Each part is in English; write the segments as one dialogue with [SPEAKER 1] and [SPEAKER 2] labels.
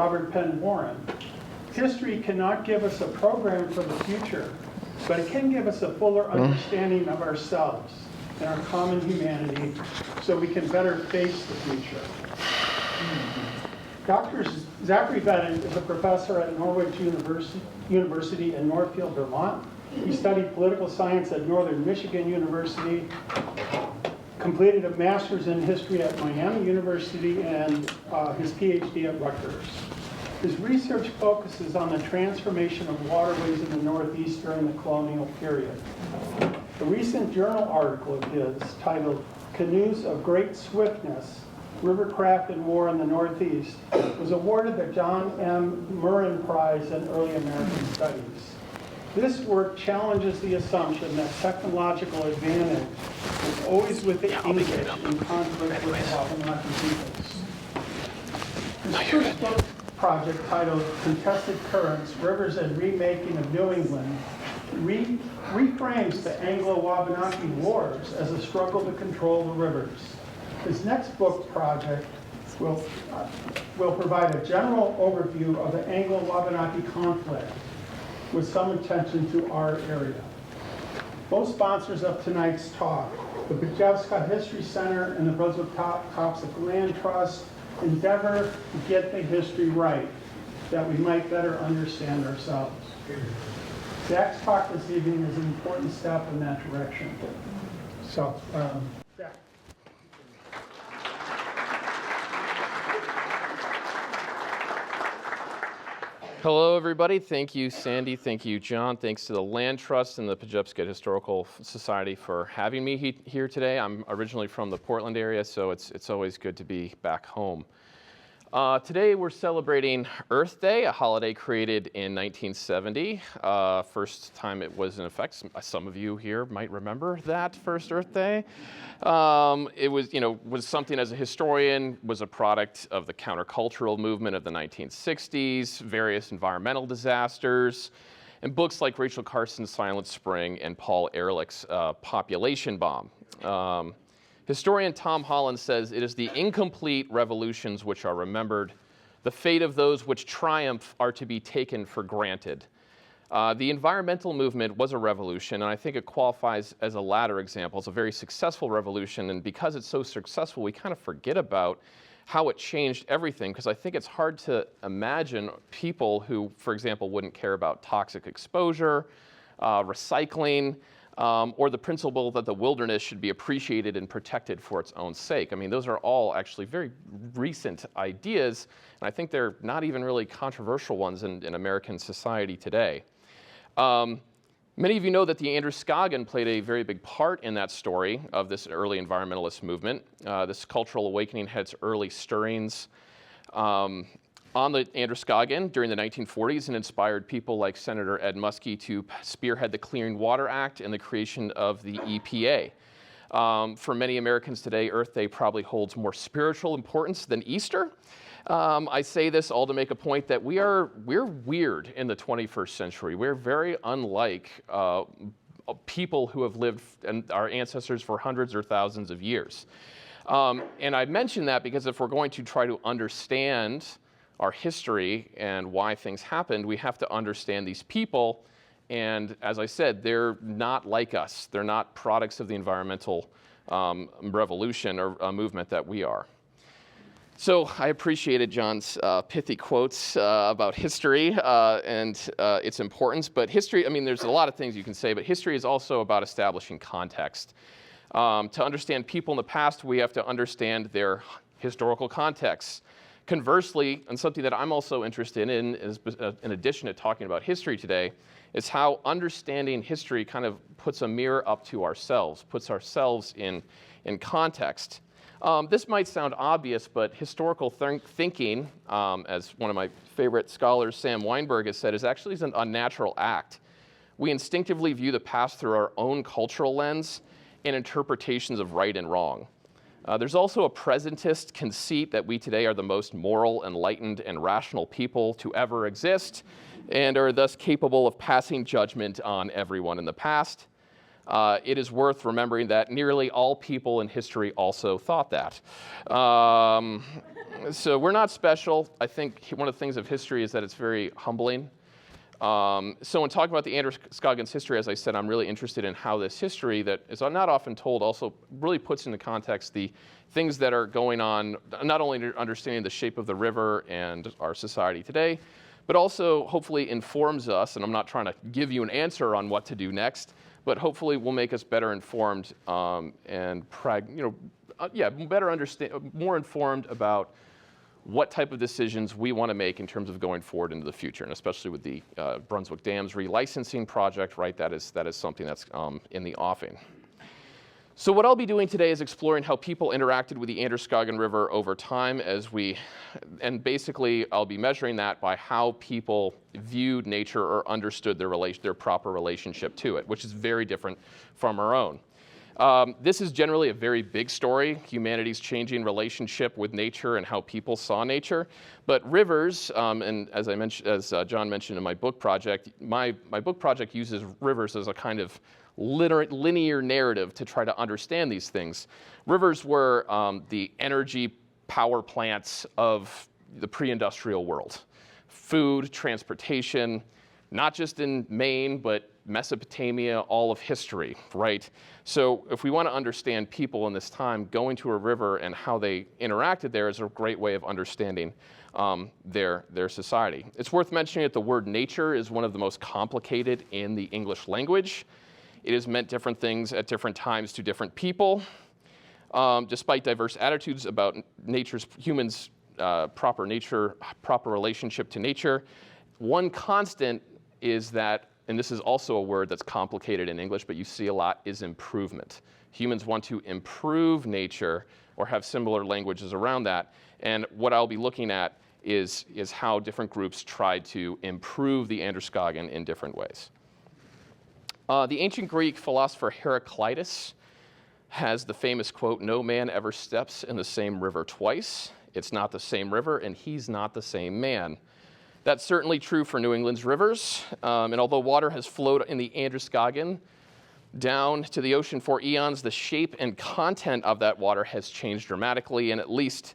[SPEAKER 1] Robert Penn Warren, history cannot give us a program for the future, but it can give us a fuller understanding of ourselves and our common humanity so we can better face the future. Dr. Zach Bennett is a professor at Norwich University in Northfield, Vermont. He studied political science at Northern Michigan University, completed a master's in history at Miami University, and his PhD at Rutgers. His research focuses on the transformation of waterways in the Northeast during the colonial period. A recent journal article of his, titled "Canoes of Great Swiftness, Rivercraft and War in the Northeast," was awarded the John M. Murren Prize in Early American Studies. This work challenges the assumption that technological advantage is always with the English in conflict with the Wabanaki peoples. His first book project, titled "Contested Currents, Rivers and Remaking of New England," reframes the Anglo-Wabanaki Wars as a struggle to control the rivers. His next book project will provide a general overview of the Anglo-Wabanaki conflict with some attention to our area. Both sponsors of tonight's talk, the Pejepscot History Center and the Brunswick-Topsham Land Trust, endeavor to get the history right, that we might better understand ourselves. Zach's talk this evening is an important step in that direction. So, Zach.
[SPEAKER 2] Hello, everybody. Thank you, Sandy. Thank you, John. Thanks to the Land Trust and the Pejepscot Historical Society for having me here today. I'm originally from the Portland area, so it's always good to be back home. Today we're celebrating Earth Day, a holiday created in 1970. First time it was in effect. Some of you here might remember that first Earth Day. It was something, as a historian, was a product of the countercultural movement of the 1960s, various environmental disasters, and books like Rachel Carson's Silent Spring and Paul Ehrlich's Population Bomb. Historian Tom Holland says, "It is the incomplete revolutions which are remembered. The fate of those which triumph are to be taken for granted." The environmental movement was a revolution, and I think it qualifies as a latter example. It's a very successful revolution, and because it's so successful, we kind of forget about how it changed everything, because I think it's hard to imagine people who, for example, wouldn't care about toxic exposure, recycling, or the principle that the wilderness should be appreciated and protected for its own sake. I mean, those are all actually very recent ideas, and I think they're not even really controversial ones in American society today. Many of you know that the Androscoggin played a very big part in that story of this early environmentalist movement. This cultural awakening had its early stirrings on the Androscoggin during the 1940s and inspired people like Senator Ed Muskie to spearhead the Clean Water Act and the creation of the EPA. For many Americans today, Earth Day probably holds more spiritual importance than Easter. I say this all to make a point that we're weird in the 21st century. We're very unlike people who have lived, and our ancestors, for hundreds or thousands of years. And I mention that because if we're going to try to understand our history and why things happened, we have to understand these people. And as I said, they're not like us. They're not products of the environmental revolution or movement that we are. So I appreciated John's pithy quotes about history and its importance. But history, I mean, there's a lot of things you can say, but history is also about establishing context. To understand people in the past, we have to understand their historical contexts. Conversely, and something that I'm also interested in, is, in addition to talking about history today, is how understanding history kind of puts a mirror up to ourselves, puts ourselves in context. This might sound obvious, but historical thinking, as one of my favorite scholars, Sam Weinberg, has said, is actually an unnatural act. We instinctively view the past through our own cultural lens and interpretations of right and wrong. There's also a presentist conceit that we today are the most moral, enlightened, and rational people to ever exist, and are thus capable of passing judgment on everyone in the past. it is worth remembering that nearly all people in history also thought that. So we're not special. I think one of the things of history is that it's very humbling. So when talking about the Androscoggin's history, as I said, I'm really interested in how this history that is not often told also really puts into context the things that are going on, not only understanding the shape of the river and our society today, but also hopefully informs us, and I'm not trying to give you an answer on what to do next, but hopefully will make us better informed and better understand, more informed about what type of decisions we want to make in terms of going forward into the future, and especially with the Brunswick Dam's relicensing project, right? That is something that's in the offing. So what I'll be doing today is exploring how people interacted with the Androscoggin River over time and basically I'll be measuring that by how people viewed nature or understood their proper relationship to it, which is very different from our own. This is generally a very big story, humanity's changing relationship with nature and how people saw nature. But rivers, and as John mentioned in my book project, my book project uses rivers as a kind of linear narrative to try to understand these things. Rivers were the energy power plants of the pre-industrial world. Food, transportation, not just in Maine, but Mesopotamia, all of history, right? So if we want to understand people in this time, going to a river and how they interacted there is a great way of understanding their society. It's worth mentioning that the word nature is one of the most complicated in the English language. It has meant different things at different times to different people. Despite diverse attitudes about humans' proper relationship to nature, one constant is that, and this is also a word that's complicated in English, but you see a lot, is improvement. Humans want to improve nature or have similar languages around that. And what I'll be looking at is how different groups tried to improve the Androscoggin in different ways. The ancient Greek philosopher Heraclitus has the famous quote, "No man ever steps in the same river twice. It's not the same river, and he's not the same man." That's certainly true for New England's rivers, and although water has flowed in the Androscoggin down to the ocean for eons, the shape and content of that water has changed dramatically, and at least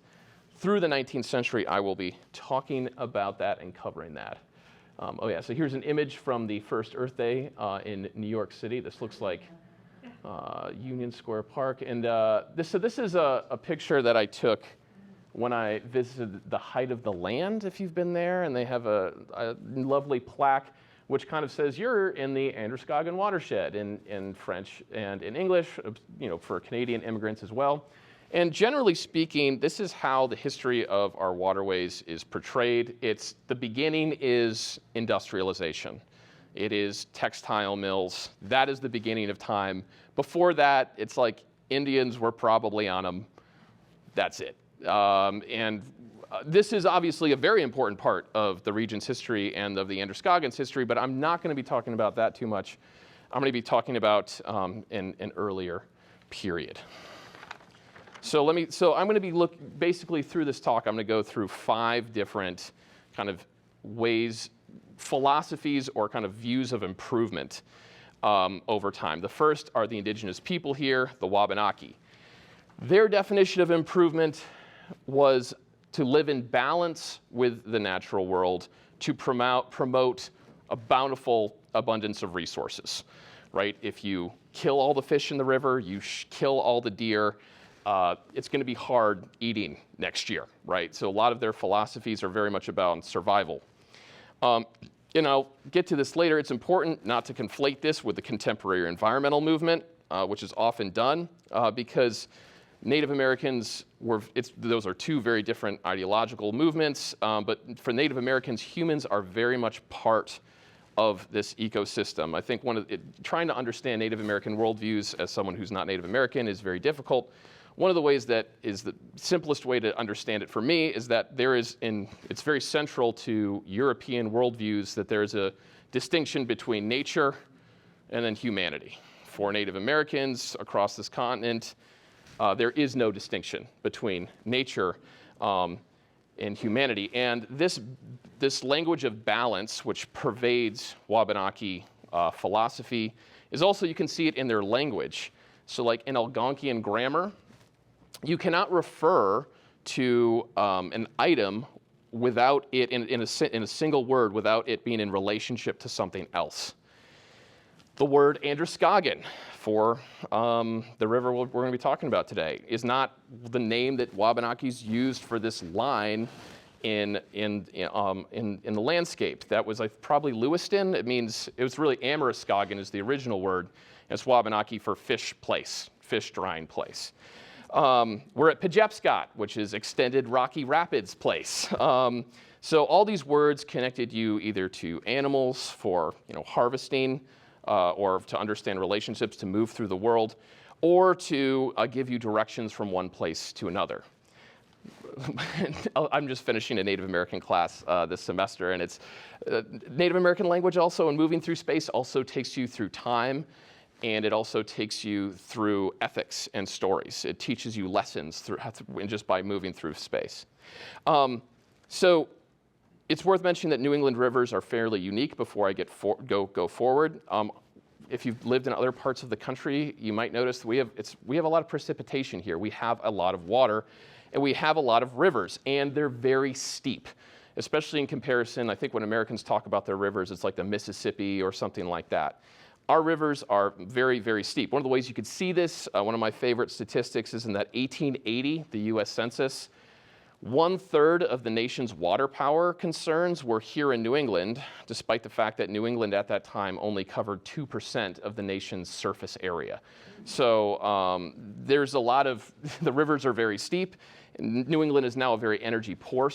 [SPEAKER 2] through the 19th century, I will be talking about that and covering that. So here's an image from the first Earth Day in New York City. This looks like Union Square Park, and this is a picture that I took when I visited the Height of the Land, if you've been there, and they have a lovely plaque which kind of says you're in the Androscoggin watershed in French and in English, for Canadian immigrants as well. And generally speaking, this is how the history of our waterways is portrayed. The beginning is industrialization. It is textile mills. That is the beginning of time. Before that, it's like Indians were probably on them. That's it. This is obviously a very important part of the region's history and of the Androscoggin's history, but I'm not going to be talking about that too much. I'm going to be talking about an earlier period. So I'm going to be basically through this talk, I'm going to go through 5 different kind of ways, philosophies or kind of views of improvement over time. The first are the indigenous people here, the Wabanaki. Their definition of improvement was to live in balance with the natural world, to promote a bountiful abundance of resources, right? If you kill all the fish in the river, you kill all the deer, it's going to be hard eating next year, right? So a lot of their philosophies are very much about survival. I'll get to this later. It's important not to conflate this with the contemporary environmental movement, which is often done, because Native Americans those are 2 very different ideological movements, but for Native Americans, humans are very much part of this ecosystem. I think trying to understand Native American worldviews as someone who's not Native American is very difficult. One of the ways that is the simplest way to understand it for me is that it's very central to European worldviews that there's a distinction between nature and then humanity. For Native Americans across this continent, there is no distinction between nature and humanity. And this language of balance, which pervades Wabanaki philosophy, is also you can see it in their language. So like in Algonquian grammar, you cannot refer to an item without it, in a single word, without it being in relationship to something else. The word Androscoggin for the river we're going to be talking about today is not the name that Wabanakis used for this line in the landscape. That was probably Lewiston. It was really Androscoggin is the original word. And it's Wabanaki for fish place, fish drying place. We're at Pejepscot, which is extended Rocky Rapids place. So all these words connected you either to animals for harvesting, or to understand relationships, to move through the world, or to give you directions from one place to another. I'm just finishing a Native American class this semester, and it's Native American language also, and moving through space also takes you through time, and it also takes you through ethics and stories. It teaches you lessons just by moving through space. So it's worth mentioning that New England rivers are fairly unique before I go forward. If you've lived in other parts of the country, you might notice we have a lot of precipitation here. We have a lot of water, and we have a lot of rivers, and they're very steep, especially in comparison. I think when Americans talk about their rivers, it's like the Mississippi or something like that. Our rivers are very, very steep. One of the ways you could see this, one of my favorite statistics is in that 1880, the US Census, 1/3 of the nation's water power concerns were here in New England, despite the fact that New England at that time only covered 2% of the nation's surface area. So there's a lot of, the rivers are very steep. New England is now a very energy poor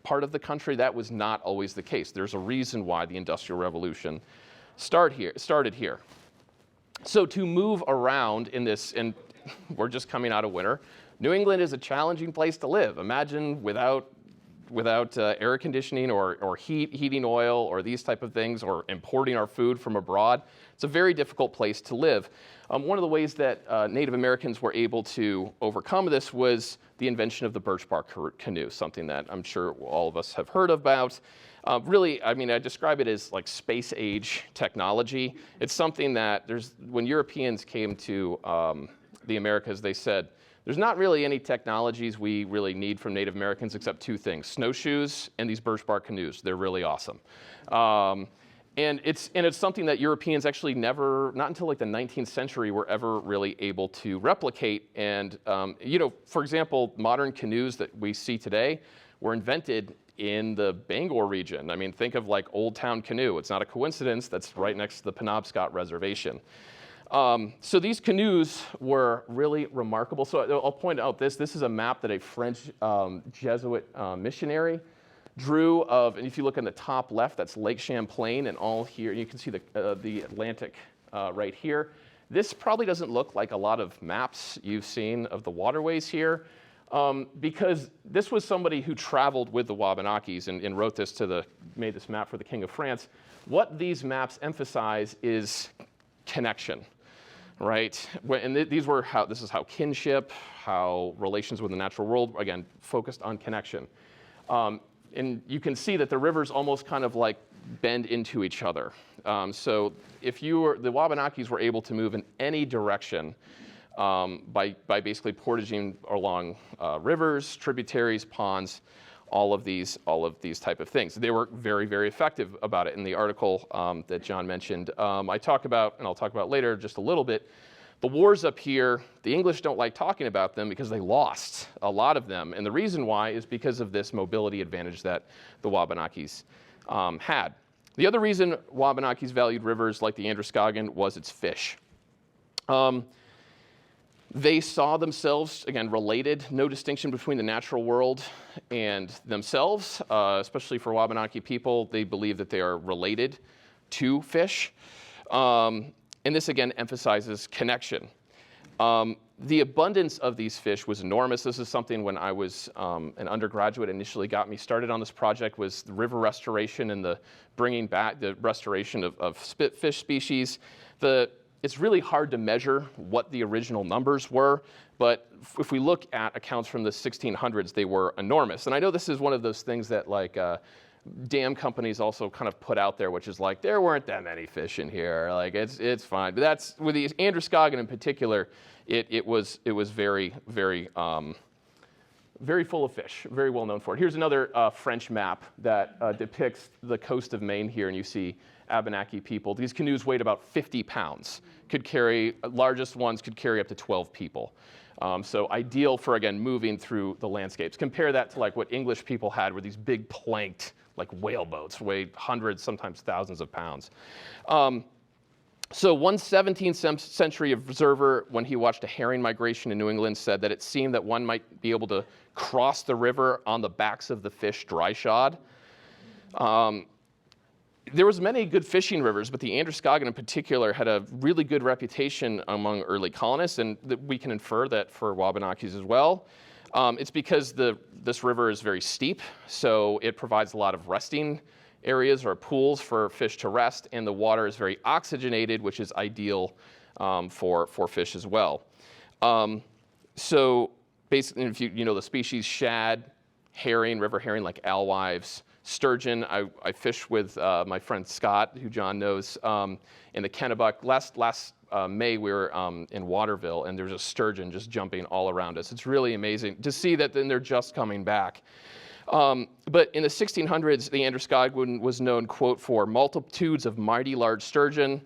[SPEAKER 2] part of the country. That was not always the case. There's a reason why the Industrial Revolution started here. So to move around in this, and we're just coming out of winter, New England is a challenging place to live. Imagine without air conditioning or heating oil or these type of things, or importing our food from abroad. It's a very difficult place to live. One of the ways that Native Americans were able to overcome this was the invention of the birch bark canoe, something that I'm sure all of us have heard about. Really, I mean, I describe it as like space age technology. It's something that when Europeans came to the Americas, they said, there's not really any technologies we really need from Native Americans except two things: snowshoes and these birch bark canoes. They're really awesome. And it's something that Europeans actually not until like the 19th century were ever really able to replicate. And for example, modern canoes that we see today were invented in the Bangor region. I mean, think of like Old Town Canoe. It's not a coincidence. That's right next to the Penobscot Reservation. So these canoes were really remarkable. So I'll point out this is a map that a French Jesuit missionary drew of, and if you look on the top left, that's Lake Champlain, and all here, you can see the Atlantic right here. This probably doesn't look like a lot of maps you've seen of the waterways here, because this was somebody who traveled with the Wabanakis and wrote this made this map for the King of France. What these maps emphasize is connection. Right, and this is how kinship, how relations with the natural world, again, focused on connection. And you can see that the rivers almost kind of like bend into each other. So the Wabanakis were able to move in any direction by basically portaging along rivers, tributaries, ponds, all of these type of things. They were very, very effective about it. In the article that John mentioned, I talk about, and I'll talk about later just a little bit, the wars up here. The English don't like talking about them because they lost a lot of them. And the reason why is because of this mobility advantage that the Wabanakis had. The other reason Wabanakis valued rivers like the Androscoggin was its fish. They saw themselves, again, related, no distinction between the natural world and themselves, especially for Wabanaki people. They believe that they are related to fish. And this, again, emphasizes connection. The abundance of these fish was enormous. This is something when I was an undergraduate initially got me started on this project, was the river restoration and the bringing back the restoration of fish species. It's really hard to measure what the original numbers were, but if we look at accounts from the 1600s, they were enormous. And I know this is one of those things that dam companies also kind of put out there, which is like, there weren't that many fish in here. Like, it's fine. But that's, with the Androscoggin in particular, it was very, very, very full of fish, very well known for it. Here's another French map that depicts the coast of Maine here, and you see Wabanaki people. These canoes weighed about 50 pounds. Largest ones could carry up to 12 people. So ideal for, again, moving through the landscapes. Compare that to like what English people had, were these big planked, like whale boats, weighed hundreds, sometimes thousands of pounds. So one 17th century observer, when he watched a herring migration in New England, said that it seemed that one might be able to cross the river on the backs of the fish dry-shod. There was many good fishing rivers, but the Androscoggin in particular had a really good reputation among early colonists, and we can infer that for Wabanakis as well. It's because this river is very steep, so it provides a lot of resting areas or pools for fish to rest, and the water is very oxygenated, which is ideal for fish as well. So basically, if you know the species, shad, herring, river herring like alewives, sturgeon. I fished with my friend Scott, who John knows, in the Kennebuck. Last May, we were in Waterville, and there was a sturgeon just jumping all around us. It's really amazing to see that then they're just coming back. But in the 1600s, the Androscoggin was known, quote, for multitudes of mighty large sturgeon,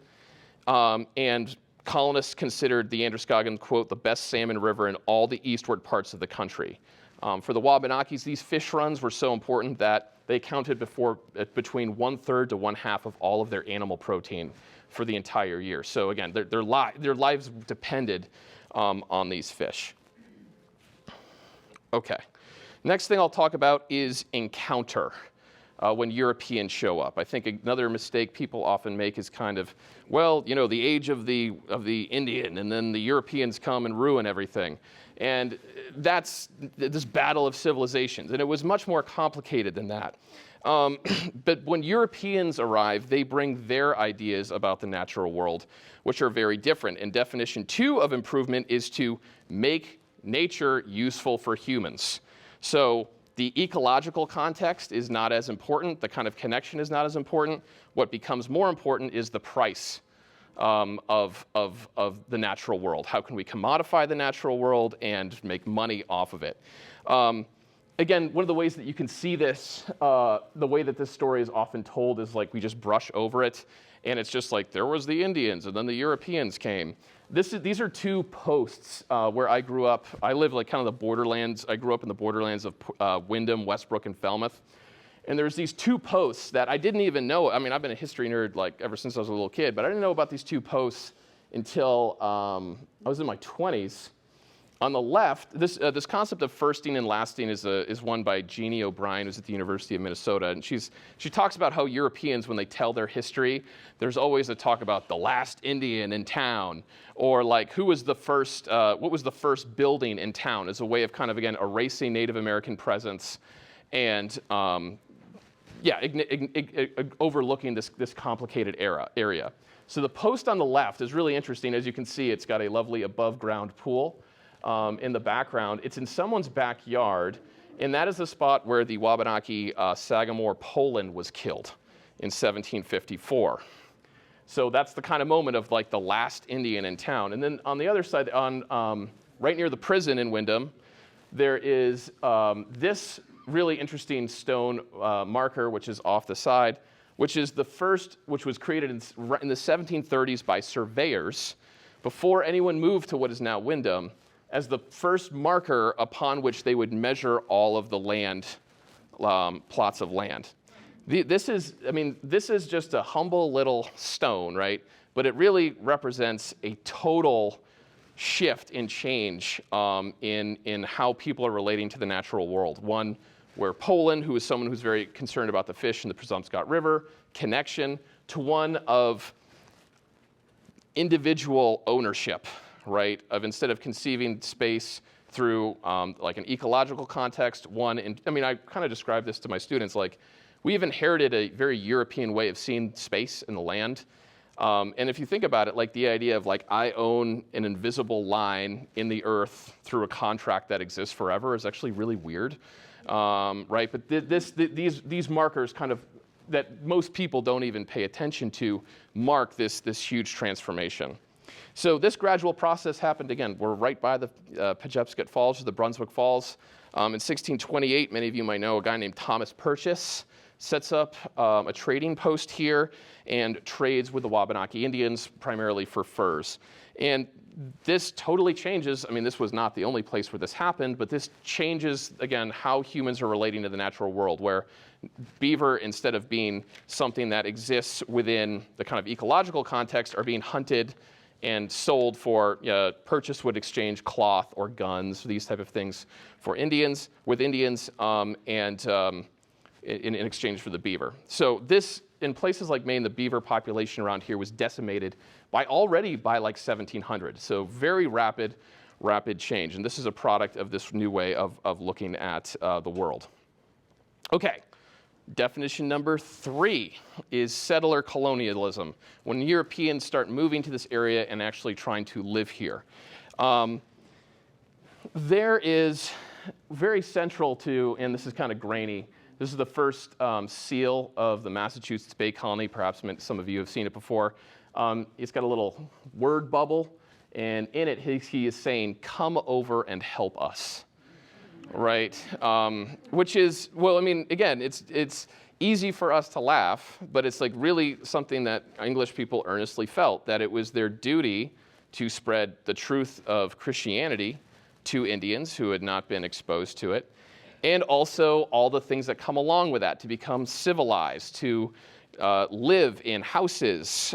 [SPEAKER 2] and colonists considered the Androscoggin, quote, the best salmon river in all the eastward parts of the country. For the Wabanakis, these fish runs were so important that they accounted between 1/3 to 1/2 of all of their animal protein for the entire year. So again, their lives depended on these fish. Okay. Next thing I'll talk about is encounter, when Europeans show up. I think another mistake people often make is kind of, well, you know, the age of the Indian, and then the Europeans come and ruin everything. And that's this battle of civilizations, and it was much more complicated than that. But when Europeans arrive, they bring their ideas about the natural world, which are very different. And definition 2 of improvement is to make nature useful for humans. So the ecological context is not as important. The kind of connection is not as important. What becomes more important is the price of the natural world. How can we commodify the natural world and make money off of it? Again, one of the ways that you can see this, the way that this story is often told is like we just brush over it, and it's just like there was the Indians and then the Europeans came. These are 2 posts where I grew up. I live like kind of the borderlands. I grew up in the borderlands of Windham, Westbrook, and Falmouth. And there's these 2 posts that I didn't even know. I mean, I've been a history nerd like ever since I was a little kid, but I didn't know about these 2 posts until I was in my 20s. On the left, this concept of firsting and lasting is one by Jeannie O'Brien, who's at the University of Minnesota, and she talks about how Europeans, when they tell their history, there's always a talk about the last Indian in town, or like who was the first, what was the first building in town, as a way of kind of again erasing Native American presence, and overlooking this complicated area. So the post on the left is really interesting. As you can see, it's got a lovely above-ground pool. In the background. It's in someone's backyard, and that is the spot where the Wabanaki Sagamore Poland was killed in 1754. So that's the kind of moment of like the last Indian in town. And then on the other side, right near the prison in Windham, there is this really interesting stone marker, which is off the side, which is the first, which was created in the 1730s by surveyors before anyone moved to what is now Windham, as the first marker upon which they would measure all of the land, plots of land. This is just a humble little stone, right? But it really represents a total shift and change in how people are relating to the natural world. One where Poland, who is someone who's very concerned about the fish in the Pejepscot River, connection, to one of individual ownership, right? Of instead of conceiving space through like an ecological context, I kind of describe this to my students, like we have inherited a very European way of seeing space and the land. And if you think about it, like the idea of like I own an invisible line in the earth through a contract that exists forever is actually really weird. right? But these markers kind of that most people don't even pay attention to mark this huge transformation. So this gradual process happened again. We're right by the Pejepscot Falls, or the Brunswick Falls. In 1628, many of you might know a guy named Thomas Purchase sets up a trading post here and trades with the Wabanaki Indians, primarily for furs. And this totally changes. I mean, this was not the only place where this happened, but this changes, again, how humans are relating to the natural world, where beaver, instead of being something that exists within the kind of ecological context, are being hunted and sold for, Purchase would exchange cloth or guns, these type of things, for Indians, with Indians, in exchange for the beaver. So this, in places like Maine, the beaver population around here was decimated already by like 1700. So very rapid change. And this is a product of this new way of looking at the world. Okay. Definition number 3 is settler colonialism, when Europeans start moving to this area and actually trying to live here. There is very central to, and this is kind of grainy, this is the first seal of the Massachusetts Bay Colony. Perhaps some of you have seen it before. It's got a little word bubble, and in it he is saying, "Come over and help us." Right, which is, well, I mean, again, it's easy for us to laugh, but it's like really something that English people earnestly felt, that it was their duty to spread the truth of Christianity to Indians who had not been exposed to it, and also all the things that come along with that, to become civilized, to live in houses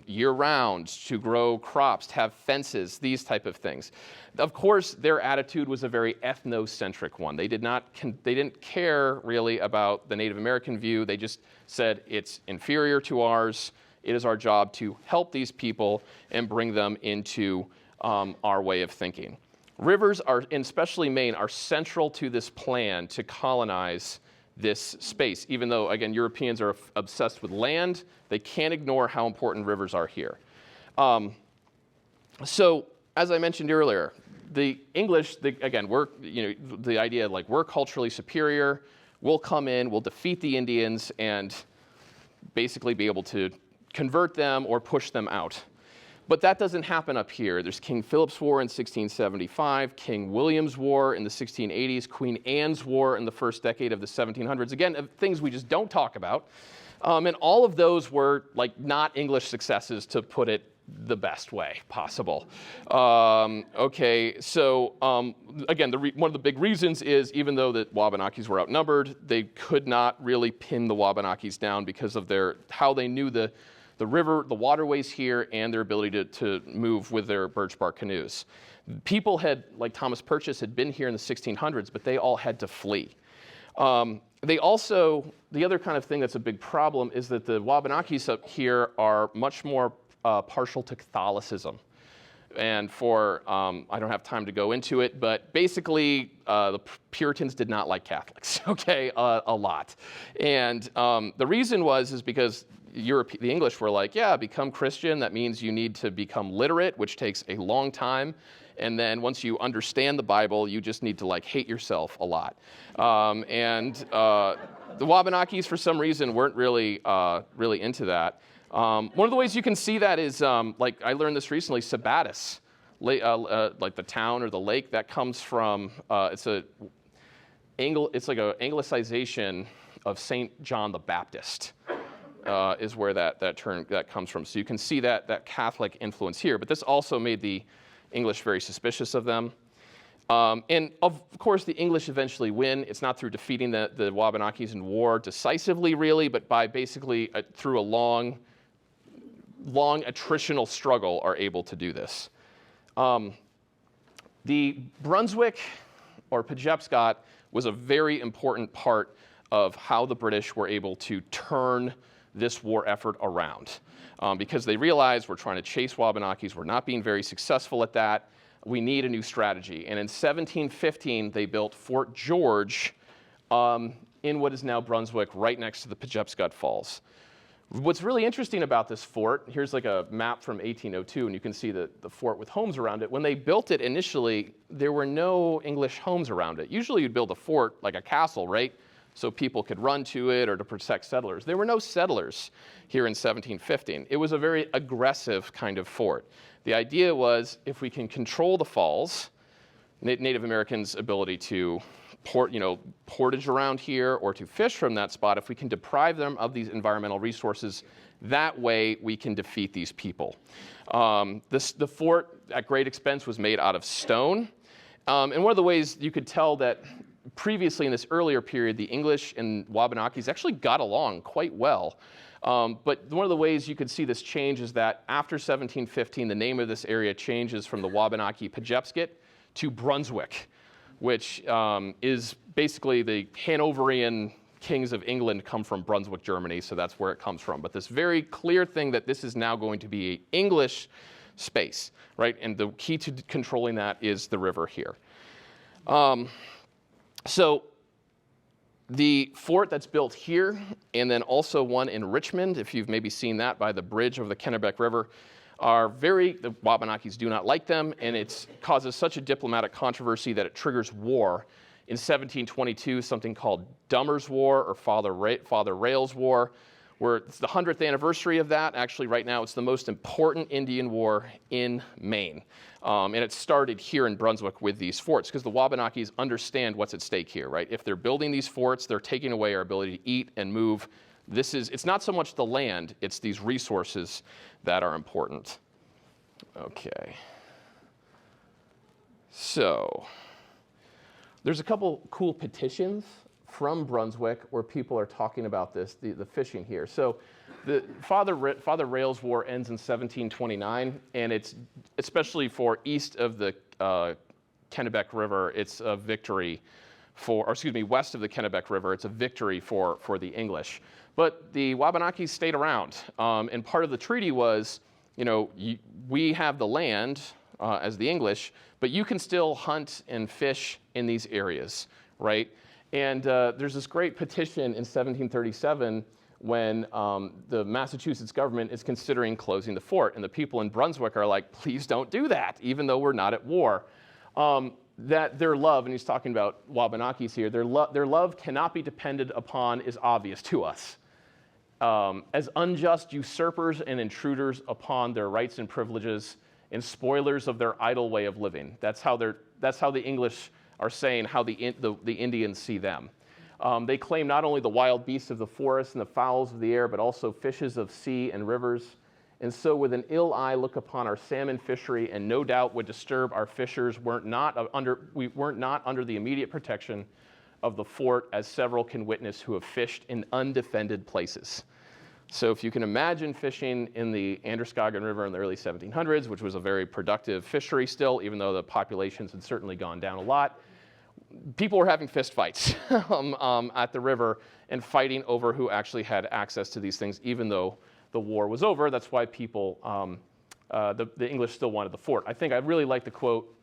[SPEAKER 2] year-round, to grow crops, to have fences, these type of things. Of course, their attitude was a very ethnocentric one. They didn't care really about the Native American view. They just said it's inferior to ours. It is our job to help these people and bring them into our way of thinking. Rivers are, and especially Maine, are central to this plan to colonize this space. Even though, again, Europeans are obsessed with land, they can't ignore how important rivers are here. So, as I mentioned earlier, the English, again, the idea like we're culturally superior, we'll come in, we'll defeat the Indians, and basically be able to convert them or push them out. But that doesn't happen up here. There's King Philip's War in 1675, King William's War in the 1680s, Queen Anne's War in the first decade of the 1700s. Again, things we just don't talk about. And all of those were like not English successes, to put it the best way possible. Okay, so again, one of the big reasons is, even though the Wabanakis were outnumbered, they could not really pin the Wabanakis down because of how they knew the river, the waterways here, and their ability to move with their birch bark canoes. People like Thomas Purchase, had been here in the 1600s, but they all had to flee. The other kind of thing that's a big problem is that the Wabanakis up here are much more partial to Catholicism. And I don't have time to go into it, but basically the Puritans did not like Catholics, okay, a lot. And the reason is because the English were like, yeah, become Christian. That means you need to become literate, which takes a long time. And then once you understand the Bible, you just need to like hate yourself a lot. The Wabanakis, for some reason, weren't really into that. One of the ways you can see that is, like I learned this recently, Sabattis, like the town or the lake, that comes from, it's like an anglicization of St. John the Baptist. Is where that term comes from. So you can see that Catholic influence here, but this also made the English very suspicious of them. And of course, the English eventually win. It's not through defeating the Wabanakis in war decisively, really, but by basically through a long attritional struggle are able to do this. The Brunswick, or Pejepscot, was a very important part of how the British were able to turn this war effort around, because they realized we're trying to chase Wabanakis, we're not being very successful at that, we need a new strategy. And in 1715, they built Fort George in what is now Brunswick, right next to the Pejepscot Falls. What's really interesting about this fort, here's like a map from 1802, and you can see the fort with homes around it. When they built it initially, there were no English homes around it. Usually you'd build a fort like a castle, right? So people could run to it or to protect settlers. There were no settlers here in 1715. It was a very aggressive kind of fort. The idea was if we can control the falls, Native Americans' ability to portage around here or to fish from that spot, if we can deprive them of these environmental resources, that way we can defeat these people. The fort, at great expense, was made out of stone. And one of the ways you could tell that previously in this earlier period, the English and Wabanakis actually got along quite well. But one of the ways you could see this change is that after 1715, the name of this area changes from the Wabanaki Pejepscot to Brunswick, which is basically the Hanoverian kings of England come from Brunswick, Germany, so that's where it comes from. But this very clear thing that this is now going to be an English space, right? And the key to controlling that is the river here. So the fort that's built here, and then also one in Richmond, if you've maybe seen that by the bridge over the Kennebec River, the Wabanakis do not like them, and it causes such a diplomatic controversy that it triggers war. In 1722, something called Dummer's War, or Father Rail's War, where it's the 100th anniversary of that. Actually, right now, it's the most important Indian war in Maine. And it started here in Brunswick with these forts, because the Wabanakis understand what's at stake here, right? If they're building these forts, they're taking away our ability to eat and move. It's not so much the land, it's these resources that are important. Okay. So, there's a couple cool petitions from Brunswick where people are talking about this, the fishing here. So, the Father Rail's War ends in 1729, and it's especially for east of the Kennebec River, it's a victory west of the Kennebec River, it's a victory for the English. But the Wabanakis stayed around, and part of the treaty was, we have the land as the English, but you can still hunt and fish in these areas, right? And there's this great petition in 1737 when the Massachusetts government is considering closing the fort, and the people in Brunswick are like, please don't do that, even though we're not at war. That their love, and he's talking about Wabanakis here, their love cannot be depended upon is obvious to us. As unjust usurpers and intruders upon their rights and privileges and spoilers of their idle way of living. That's how the English are saying how the Indians see them. They claim not only the wild beasts of the forest and the fowls of the air, but also fishes of sea and rivers. And so with an ill eye look upon our salmon fishery, and no doubt would disturb our fishers we weren't not under the immediate protection of the fort, as several can witness who have fished in undefended places. So if you can imagine fishing in the Androscoggin River in the early 1700s, which was a very productive fishery still, even though the populations had certainly gone down a lot, people were having fist fights at the river and fighting over who actually had access to these things, even though the war was over. That's why people, the English still wanted the fort. I think I really like the quote,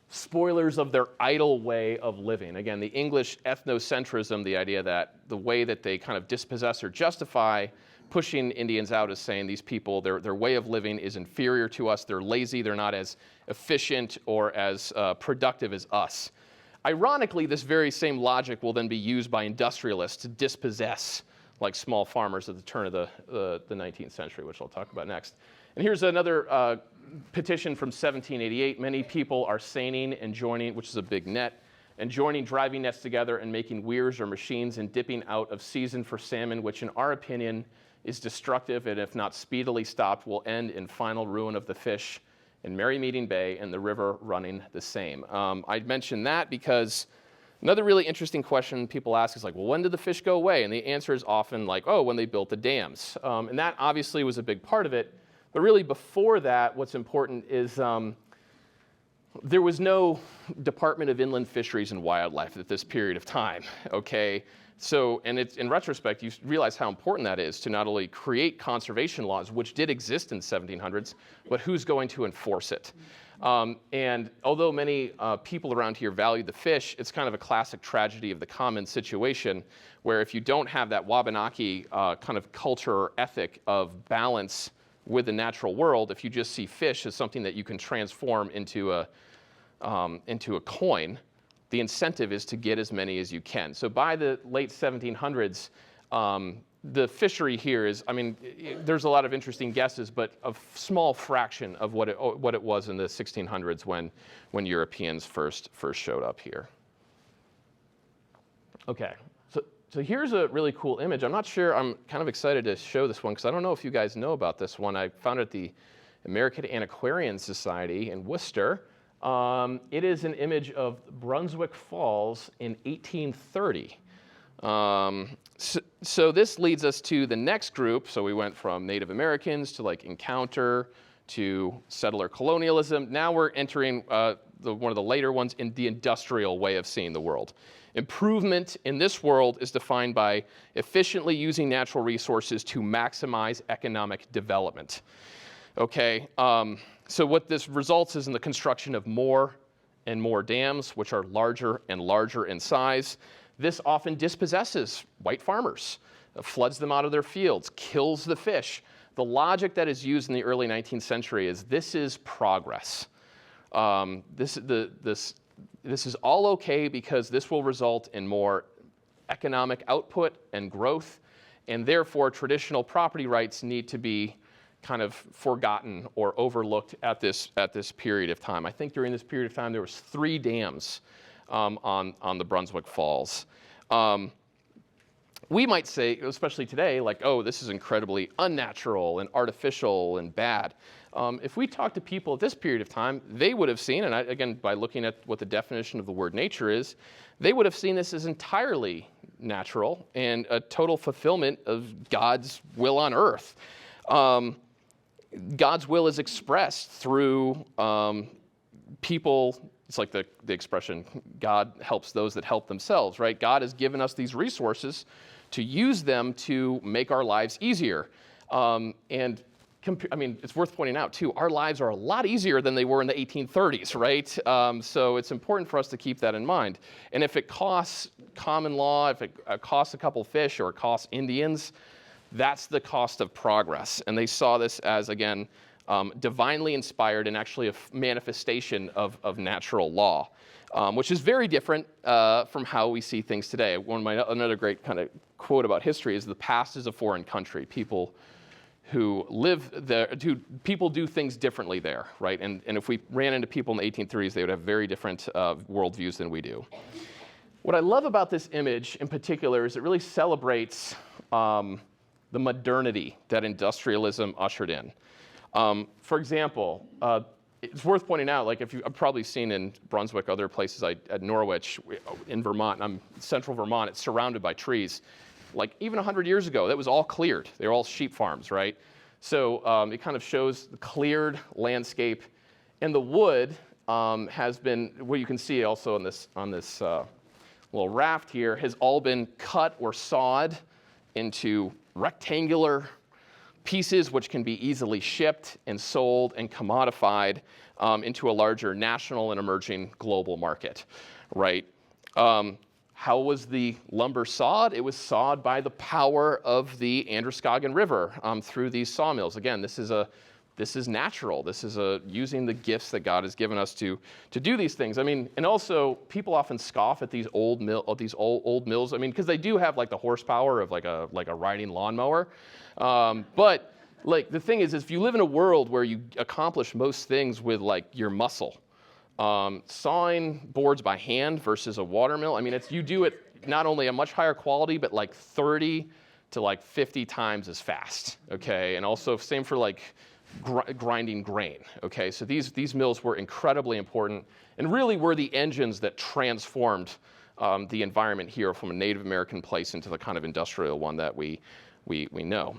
[SPEAKER 2] spoilers of their idle way of living. Again, the English ethnocentrism, the idea that the way that they kind of dispossess or justify pushing Indians out is saying these people, their way of living is inferior to us, they're lazy, they're not as efficient or as productive as us. Ironically, this very same logic will then be used by industrialists to dispossess like small farmers at the turn of the 19th century, which I'll talk about next. And here's another petition from 1788. Many people are seining and joining, which is a big net, and joining driving nets together and making weirs or machines and dipping out of season for salmon, which in our opinion is destructive, and if not speedily stopped, will end in final ruin of the fish in Merry Meeting Bay and the river running the same. I mentioned that because another really interesting question people ask is like, well, when did the fish go away? And the answer is often like, oh, when they built the dams. And that obviously was a big part of it. But really before that, what's important is there was no Department of Inland Fisheries and Wildlife at this period of time, okay? So, and it's, in retrospect, you realize how important that is to not only create conservation laws, which did exist in the 1700s, but who's going to enforce it? And although many people around here value the fish, it's kind of a classic tragedy of the common situation, where if you don't have that Wabanaki kind of culture or ethic of balance with the natural world, if you just see fish as something that you can transform into a coin, the incentive is to get as many as you can. So by the late 1700s, the fishery here is, I mean, there's a lot of interesting guesses, but a small fraction of what it was in the 1600s when Europeans first showed up here. Okay, so here's a really cool image. I'm not sure, I'm kind of excited to show this one because I don't know if you guys know about this one. I found it at the American Antiquarian Society in Worcester. It is an image of Brunswick Falls in 1830. So this leads us to the next group. So we went from Native Americans to like encounter to settler colonialism. Now we're entering one of the later ones in the industrial way of seeing the world. Improvement in this world is defined by efficiently using natural resources to maximize economic development. Okay, so what this results is in the construction of more and more dams, which are larger and larger in size. This often dispossesses white farmers, floods them out of their fields, kills the fish. The logic that is used in the early 19th century is this is progress. This is all okay because this will result in more economic output and growth, and therefore traditional property rights need to be kind of forgotten or overlooked at this period of time. I think during this period of time there was 3 dams on the Brunswick Falls. We might say, especially today, like, oh, this is incredibly unnatural and artificial and bad. If we talk to people at this period of time, they would have seen, and again, by looking at what the definition of the word nature is, they would have seen this as entirely natural and a total fulfillment of God's will on earth. God's will is expressed through people. It's like the expression, God helps those that help themselves, right? God has given us these resources to use them to make our lives easier. I mean, it's worth pointing out, too, our lives are a lot easier than they were in the 1830s, right? So it's important for us to keep that in mind. And if it costs common law, if it costs a couple fish or it costs Indians, that's the cost of progress. And they saw this as, again, divinely inspired and actually a manifestation of natural law, which is very different from how we see things today. Another great kind of quote about history is the past is a foreign country. People who live there, people do things differently there, right? And if we ran into people in the 1830s, they would have very different worldviews than we do. What I love about this image in particular is it really celebrates the modernity that industrialism ushered in. For example, it's worth pointing out, like I've probably seen in Brunswick, other places at Norwich, in Vermont, I'm central Vermont, it's surrounded by trees. Like even 100 years ago, that was all cleared. They were all sheep farms, right? So it kind of shows the cleared landscape. And the wood has been, what you can see also on this little raft here, has all been cut or sawed into rectangular pieces which can be easily shipped and sold and commodified into a larger national and emerging global market, right? How was the lumber sawed? It was sawed by the power of the Androscoggin River through these sawmills. Again, this is natural. This is using the gifts that God has given us to do these things. I mean, and also people often scoff at these old mills. I mean, because they do have like the horsepower of like a riding lawnmower. But like the thing is if you live in a world where you accomplish most things with like your muscle, sawing boards by hand versus a water mill, I mean, you do it not only a much higher quality, but like 30 to like 50 times as fast, okay? And also same for like grinding grain, okay? So these mills were incredibly important and really were the engines that transformed the environment here from a Native American place into the kind of industrial one that we know.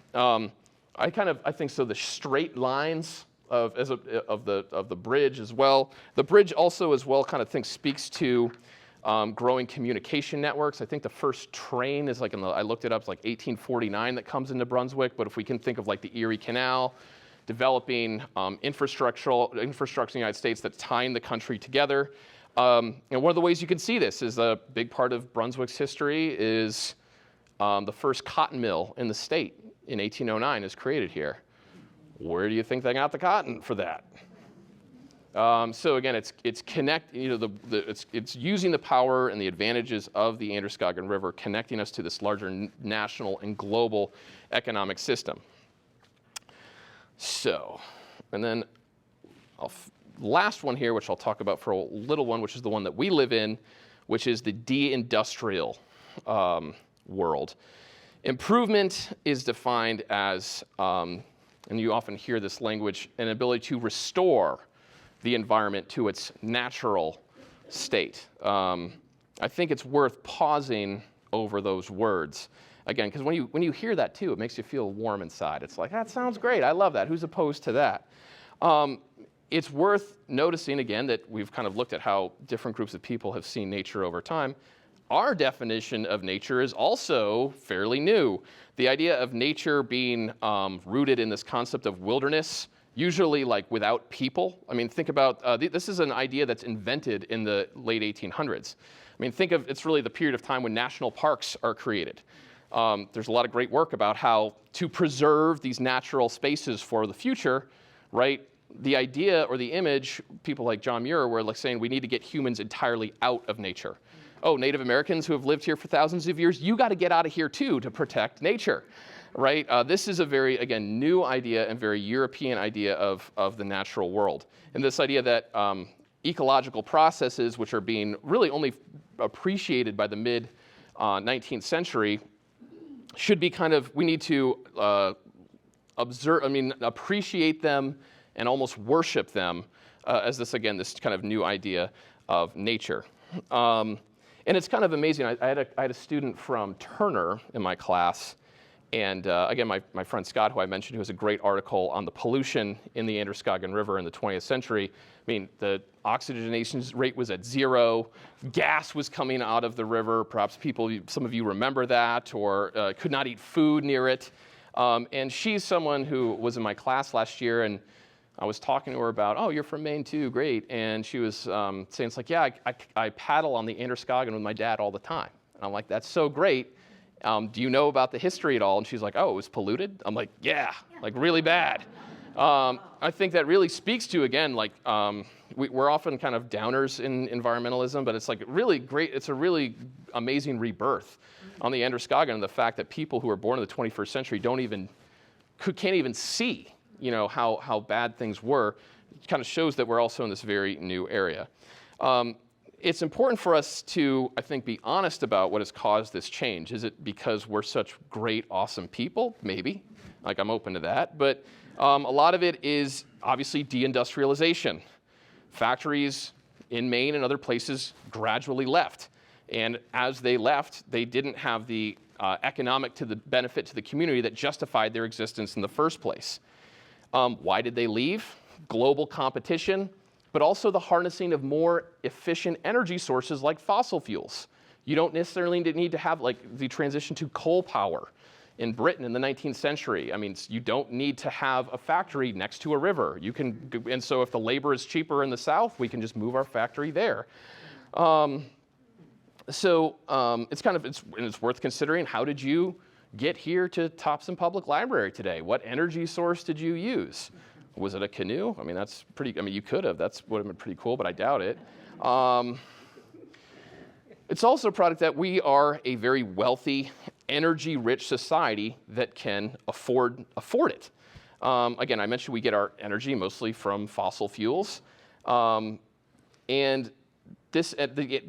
[SPEAKER 2] I think so the straight lines of the bridge as well. The bridge also as well kind of speaks to growing communication networks. I think the first train is like I looked it up, it's like 1849 that comes into Brunswick. But if we can think of like the Erie Canal, developing infrastructure in the United States that's tying the country together. And one of the ways you can see this is a big part of Brunswick's history is the first cotton mill in the state in 1809 is created here. Where do you think they got the cotton for that? So again, it's using the power and the advantages of the Androscoggin River, connecting us to this larger national and global economic system. So, and then last one here, which I'll talk about for a little one, which is the one that we live in, which is the de-industrial world. Improvement is defined as, and you often hear this language, an ability to restore the environment to its natural state. I think it's worth pausing over those words. Again, because when you hear that too, it makes you feel warm inside. It's like, that sounds great, I love that, who's opposed to that? It's worth noticing again that we've kind of looked at how different groups of people have seen nature over time. Our definition of nature is also fairly new. The idea of nature being rooted in this concept of wilderness, usually like without people. I mean, think about, this is an idea that's invented in the late 1800s. I mean, think of, it's really the period of time when national parks are created. There's a lot of great work about how to preserve these natural spaces for the future, right? The idea or the image, people like John Muir were like saying we need to get humans entirely out of nature. Oh, Native Americans who have lived here for thousands of years, you got to get out of here too to protect nature, right? This is a very, again, new idea and very European idea of the natural world. And this idea that ecological processes, which are being really only appreciated by the mid-19th century, should be kind of, we need to appreciate them and almost worship them as this, again, this kind of new idea of nature. And it's kind of amazing. I had a student from Turner in my class, and again, my friend Scott, who I mentioned, who has a great article on the pollution in the Androscoggin River in the 20th century. I mean, the oxygenation rate was at 0. Gas was coming out of the river. Perhaps some of you remember that, or could not eat food near it. And she's someone who was in my class last year, and I was talking to her about, oh, you're from Maine too, great. And she was saying, it's like, yeah, I paddle on the Androscoggin with my dad all the time. And I'm like, that's so great. Do you know about the history at all? And she's like, oh, it was polluted? I'm like, yeah, like really bad. I think that really speaks to, again, like we're often kind of downers in environmentalism, but it's like really great, it's a really amazing rebirth on the Androscoggin, and the fact that people who were born in the 21st century can't even see, you know, how bad things were. It kind of shows that we're also in this very new area. It's important for us to, I think, be honest about what has caused this change. Is it because we're such great, awesome people? Maybe. Like, I'm open to that. But a lot of it is obviously deindustrialization. Factories in Maine and other places gradually left. And as they left, they didn't have the economic benefit to the community that justified their existence in the first place. Why did they leave? Global competition, but also the harnessing of more efficient energy sources like fossil fuels. You don't necessarily need to have like the transition to coal power in Britain in the 19th century. I mean, you don't need to have a factory next to a river. And so if the labor is cheaper in the South, we can just move our factory there. It's worth considering, how did you get here to Topsham Public Library today? What energy source did you use? Was it a canoe? I mean, you could have. That would have been pretty cool, but I doubt it. It's also a product that we are a very wealthy, energy-rich society that can afford it. Again, I mentioned we get our energy mostly from fossil fuels. And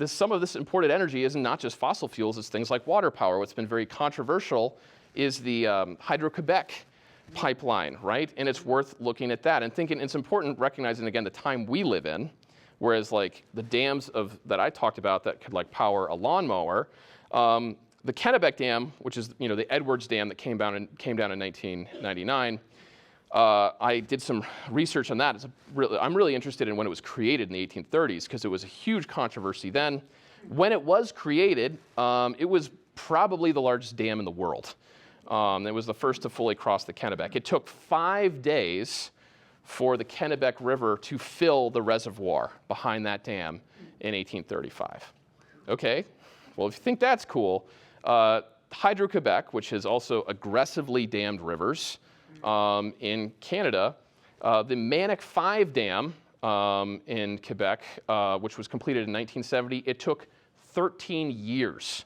[SPEAKER 2] some of this imported energy is not just fossil fuels, it's things like water power. What's been very controversial is the Hydro-Quebec pipeline, right? And it's worth looking at that and thinking it's important recognizing, again, the time we live in, whereas like the dams that I talked about that could like power a lawnmower, the Kennebec Dam, which is, you know, the Edwards Dam that came down in 1999, I did some research on that. I'm really interested in when it was created in the 1830s because it was a huge controversy then. When it was created, it was probably the largest dam in the world. It was the first to fully cross the Kennebec. It took 5 days for the Kennebec River to fill the reservoir behind that dam in 1835. Okay, well, if you think that's cool, Hydro-Quebec, which has also aggressively dammed rivers in Canada, the Manic 5 Dam in Quebec, which was completed in 1970, it took 13 years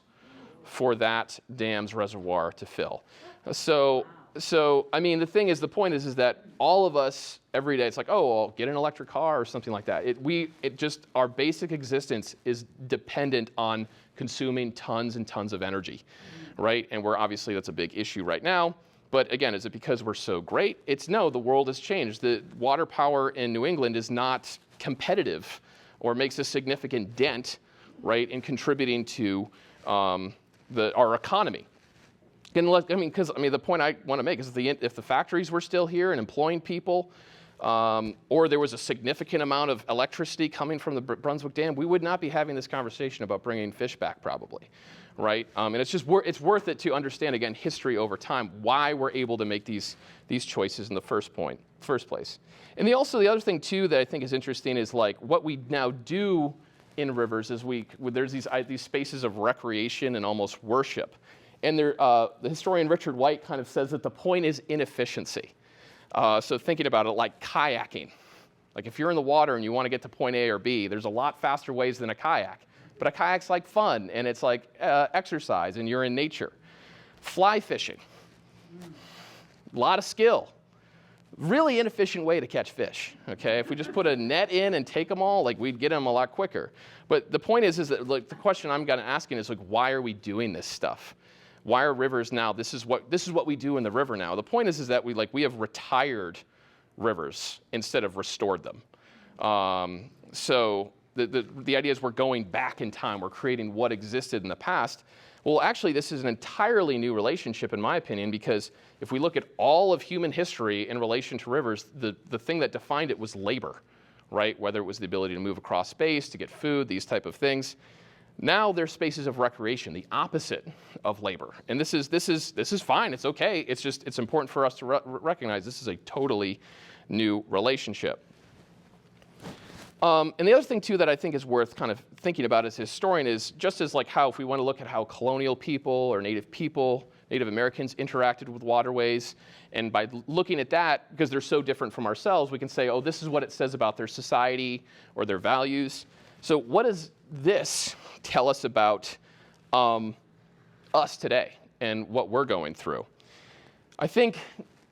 [SPEAKER 2] for that dam's reservoir to fill. So I mean, the point is that all of us every day, it's like, oh, well, get an electric car or something like that. Our basic existence is dependent on consuming tons and tons of energy, right? And that's a big issue right now. But again, is it because we're so great? No, the world has changed. The water power in New England is not competitive or makes a significant dent, right, in contributing to our economy. The point I want to make is if the factories were still here and employing people, or there was a significant amount of electricity coming from the Brunswick Dam, we would not be having this conversation about bringing fish back, probably, right? And it's worth it to understand, again, history over time, why we're able to make these choices in the first place. And the other thing too that I think is interesting is like what we now do in rivers is there's these spaces of recreation and almost worship. And the historian Richard White kind of says that the point is inefficiency. So thinking about it like kayaking. Like if you're in the water and you want to get to point A or B, there's a lot faster ways than a kayak. But a kayak's like fun and it's like exercise and you're in nature. Fly fishing. A lot of skill. Really inefficient way to catch fish, okay? If we just put a net in and take them all, like we'd get them a lot quicker. But the point is that like the question I'm kind of asking is like, why are we doing this stuff? Why are rivers now? This is what we do in the river now. The point is that we have retired rivers instead of restored them. So the idea is we're going back in time. We're creating what existed in the past. Well, actually, this is an entirely new relationship, in my opinion, because if we look at all of human history in relation to rivers, the thing that defined it was labor, right? Whether it was the ability to move across space, to get food, these type of things. Now they're spaces of recreation, the opposite of labor. And this is fine, it's okay. It's important for us to recognize this is a totally new relationship. And the other thing too that I think is worth kind of thinking about as a historian is just as like how if we want to look at how colonial people or Native Americans interacted with waterways, and by looking at that, because they're so different from ourselves, we can say, oh, this is what it says about their society or their values. So what does this tell us about us today and what we're going through? I think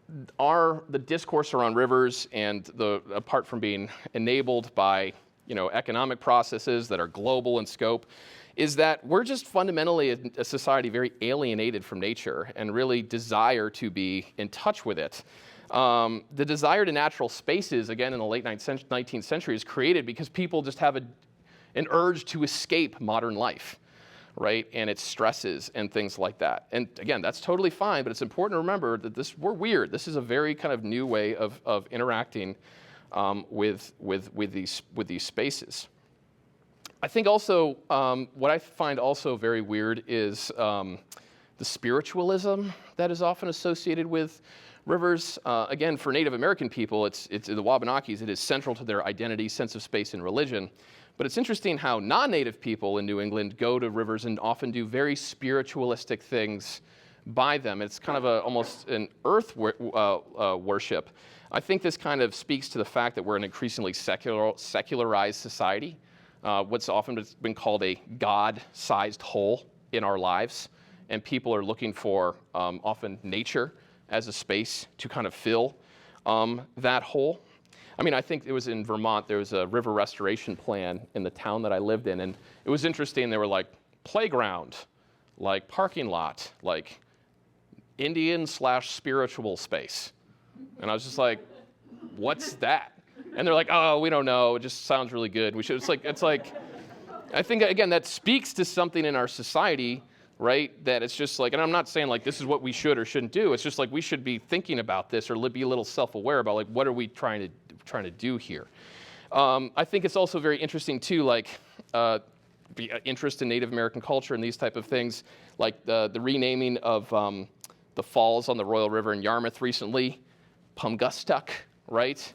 [SPEAKER 2] the discourse around rivers and apart from being enabled by economic processes that are global in scope, is that we're just fundamentally a society very alienated from nature and really desire to be in touch with it. The desire to natural spaces, again, in the late 19th century is created because people just have an urge to escape modern life, right? And its stresses and things like that. And again, that's totally fine, but it's important to remember that we're weird. This is a very kind of new way of interacting with these spaces. I think also what I find also very weird is the spiritualism that is often associated with rivers. Again, for Native American people, it's the Wabanakis, it is central to their identity, sense of space, and religion. But it's interesting how non-Native people in New England go to rivers and often do very spiritualistic things by them. It's kind of almost an earth worship. I think this kind of speaks to the fact that we're an increasingly secularized society. What's often been called a God-sized hole in our lives. And people are looking for often nature as a space to kind of fill that hole. I mean, I think it was in Vermont, there was a river restoration plan in the town that I lived in, and it was interesting. They were like playground, like parking lot, like Indian/spiritual space. And I was just like, what's that? And they're like, oh, we don't know. It just sounds really good. We should. It's like, I think, again, that speaks to something in our society right? That it's just like, and I'm not saying like this is what we should or shouldn't do. It's just like we should be thinking about this or be a little self-aware about like what are we trying to do here. I think it's also very interesting too, like interest in Native American culture and these type of things, like the renaming of the falls on the Royal River in Yarmouth recently. Pumgustuk, right,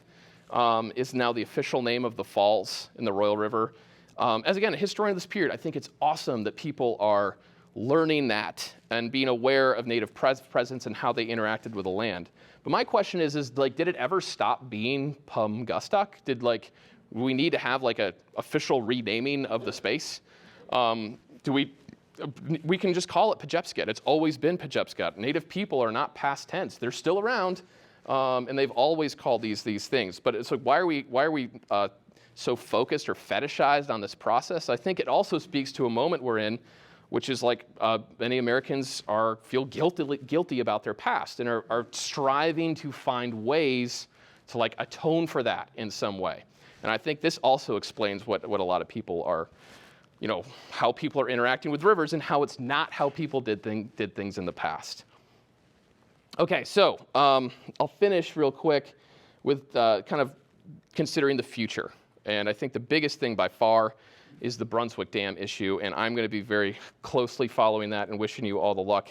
[SPEAKER 2] is now the official name of the falls in the Royal River. As again, a historian of this period, I think it's awesome that people are learning that and being aware of Native presence and how they interacted with the land. But my question is like, did it ever stop being Pumgustuk? Did like, we need to have like a official renaming of the space? We can just call it Pejepscot. It's always been Pejepscot. Native people are not past tense. They're still around, and they've always called these things. But it's like, why are we so focused or fetishized on this process? I think it also speaks to a moment we're in, which is like many Americans feel guilty about their past and are striving to find ways to like atone for that in some way. And I think this also explains what a lot of people are, how people are interacting with rivers and how it's not how people did things in the past. Okay, so I'll finish real quick with kind of considering the future. And I think the biggest thing by far is the Brunswick Dam issue, and I'm going to be very closely following that and wishing you all the luck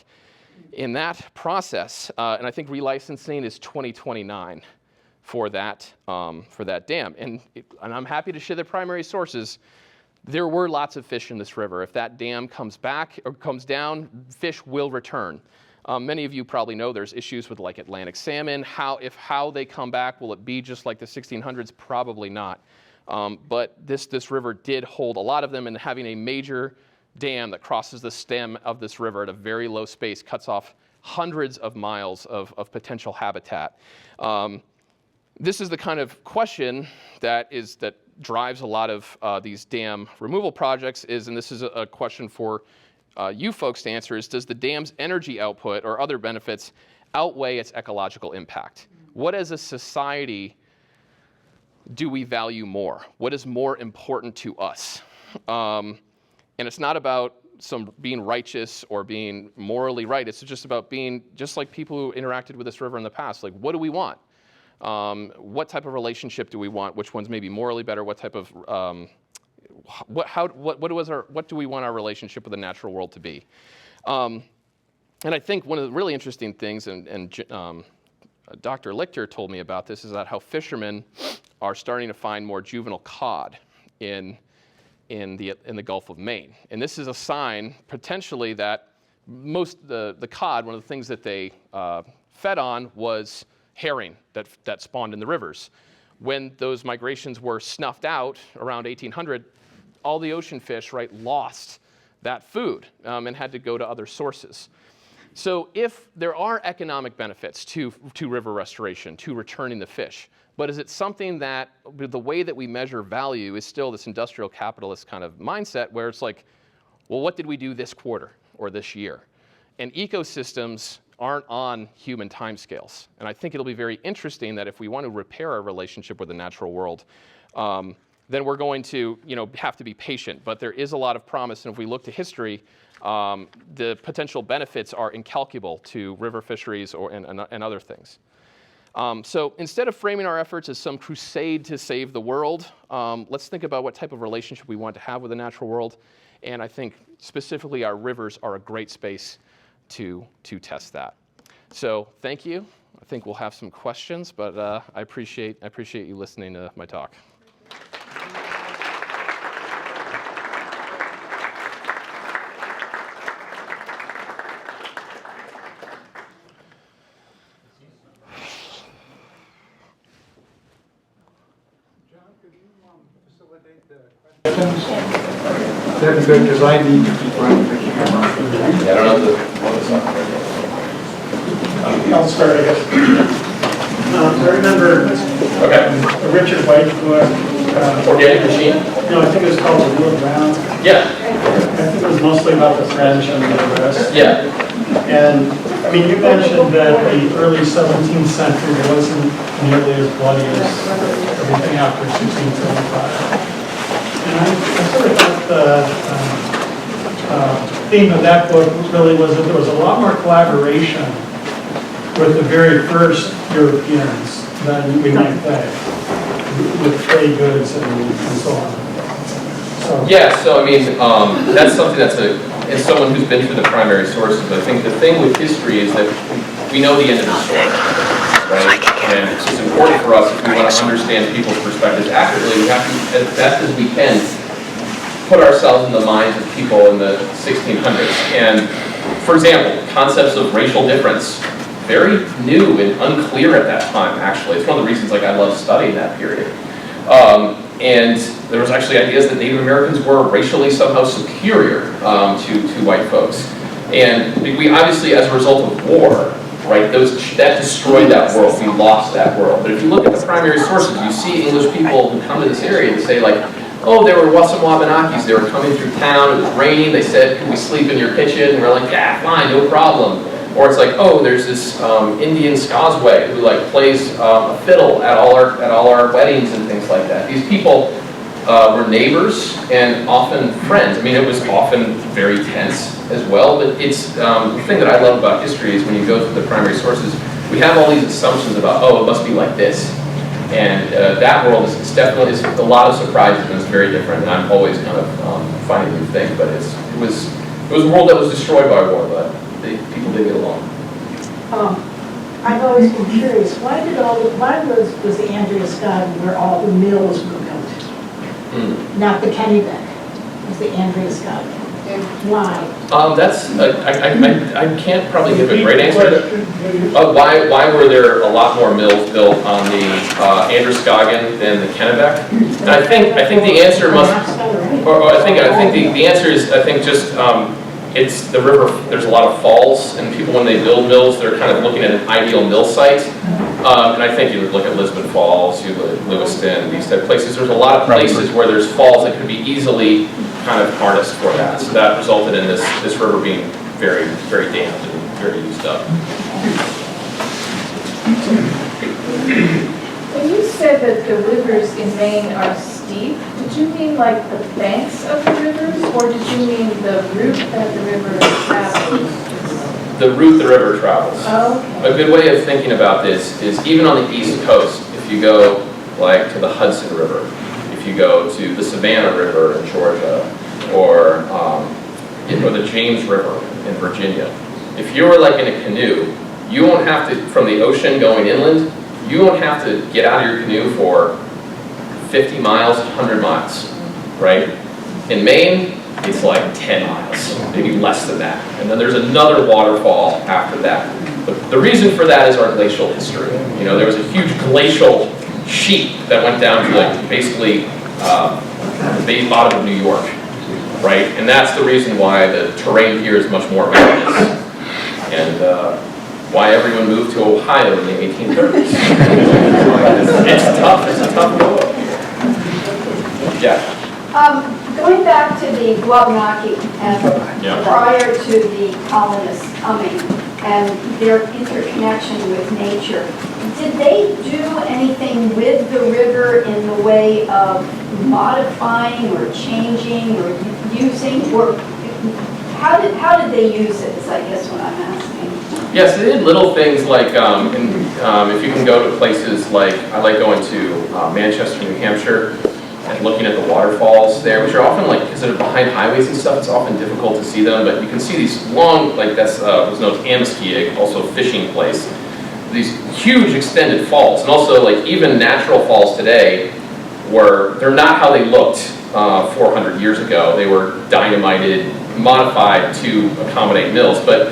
[SPEAKER 2] in that process. And I think relicensing is 2029 for that dam. And I'm happy to share the primary sources. There were lots of fish in this river. If that dam comes back or comes down, fish will return. Many of you probably know there's issues with like Atlantic salmon. How they come back, will it be just like the 1600s? Probably not. But this river did hold a lot of them, and having a major dam that crosses the stem of this river at a very low space cuts off hundreds of miles of potential habitat. This is the kind of question that drives a lot of these dam removal projects, and this is a question for you folks to answer, is does the dam's energy output or other benefits outweigh its ecological impact? What as a society do we value more? What is more important to us? And it's not about being righteous or being morally right. It's just about being just like people who interacted with this river in the past. Like, what do we want? What type of relationship do we want? Which one's maybe morally better? What type of what do we want our relationship with the natural world to be? And I think one of the really interesting things, and Dr. Lichter told me about this, is that how fishermen are starting to find more juvenile cod in the Gulf of Maine. And this is a sign potentially that the cod, one of the things that they fed on was herring that spawned in the rivers. When those migrations were snuffed out around 1800, all the ocean fish, right, lost that food and had to go to other sources. So if there are economic benefits to river restoration, to returning the fish, but is it something that the way that we measure value is still this industrial capitalist kind of mindset where it's like, well, what did we do this quarter or this year? And ecosystems aren't on human timescales. And I think it'll be very interesting that if we want to repair our relationship with the natural world, then we're going to have to be patient. But there is a lot of promise, and if we look to history, the potential benefits are incalculable to river fisheries and other things. So instead of framing our efforts as some crusade to save the world, let's think about what type of relationship we want to have with the natural world. And I think specifically our rivers are a great space to test that. So thank you. I think we'll have some questions, but I appreciate you listening to my talk.
[SPEAKER 3] That's good, because I need to keep running the camera.
[SPEAKER 4] Yeah, I don't know what it's on.
[SPEAKER 1] I'll start, I guess. I remember
[SPEAKER 4] Okay.
[SPEAKER 1] Richard White book.
[SPEAKER 4] Organic machine?
[SPEAKER 1] No, I think it was called The Wheel Ground.
[SPEAKER 4] Yeah.
[SPEAKER 1] I think it was mostly about the French and the rest.
[SPEAKER 4] Yeah.
[SPEAKER 1] And, I mean, you mentioned that the early 17th century wasn't nearly as bloody as everything after 1675. And I sort of thought the theme of that book really was that there was a lot more collaboration with the very first Europeans than we might think, with trade goods and so on. So,
[SPEAKER 2] Yeah, so I mean, that's something that's as someone who's been through the primary sources, I think the thing with history is that we know the end of the story, right? And it's important for us, if we want to understand people's perspectives accurately, we have to, as best as we can, put ourselves in the minds of people in the 1600s. And for example, concepts of racial difference, very new and unclear at that time, actually. It's one of the reasons I love studying that period. And there was actually ideas that Native Americans were racially somehow superior to white folks. And we obviously, as a result of war, right, that destroyed that world. We lost that world. But if you look at the primary sources, you see English people who come to this area and say like, oh, there were some Wabanakis. They were coming through town. It was raining. They said, can we sleep in your kitchen? And we're like, yeah, fine, no problem. Or it's like, oh, there's this Indian Scosway who like plays a fiddle at all our weddings and things like that. These people were neighbors and often friends. I mean, it was often very tense as well. But it's the thing that I love about history is when you go through the primary sources, we have all these assumptions about, oh, it must be like this. And that world is definitely a lot of surprises and it's very different. And I'm always kind of finding new things. But it was a world that was destroyed by war, but people did get along.
[SPEAKER 5] I've always been curious, why was the Androscoggin where all the mills were built? Not the Kennebec, it was the Androscoggin. Why?
[SPEAKER 2] I can't probably give a great answer. Why were there a lot more mills built on the Androscoggin than the Kennebec? And I think the answer must, I think the answer is just it's the river. There's a lot of falls, and people when they build mills, they're kind of looking at an ideal mill site. And I think you would look at Lisbon Falls, you look at Lewiston, these type of places. There's a lot of places where there's falls that could be easily kind of harnessed for that. So that resulted in this river being very, very damp and very used up.
[SPEAKER 6] When you said that the rivers in Maine are steep, did you mean like the banks of the rivers, or did you mean the route that the river travels?
[SPEAKER 2] The route the river travels.
[SPEAKER 6] Oh, okay.
[SPEAKER 2] A good way of thinking about this is even on the East Coast, if you go like to the Hudson River, if you go to the Savannah River in Georgia, or the James River in Virginia, if you're like in a canoe, you won't have to, from the ocean going inland, you won't have to get out of your canoe for 50 miles, 100 miles, right? In Maine, it's like 10 miles, maybe less than that. And then there's another waterfall after that. But the reason for that is our glacial history. You know, there was a huge glacial sheet that went down to like basically the bottom of New York, right? And that's the reason why the terrain here is much more mountainous. And why everyone moved to Ohio in the 1830s. It's tough, it's a tough world. Yeah.
[SPEAKER 7] Going back to the Wabanaki and prior to the colonists coming and their interconnection with nature, did they do anything with the river in the way of modifying or changing or using, or how did they use it is I guess what I'm asking.
[SPEAKER 2] Yes, they did little things like, if you can go to places like, I like going to Manchester, New Hampshire, and looking at the waterfalls there, which are often like, because they're behind highways and stuff, it's often difficult to see them, but you can see these long, like that's was known as Ameskeag, also a fishing place, these huge extended falls, and also like even natural falls today, they're not how they looked 400 years ago. They were dynamited, modified to accommodate mills, but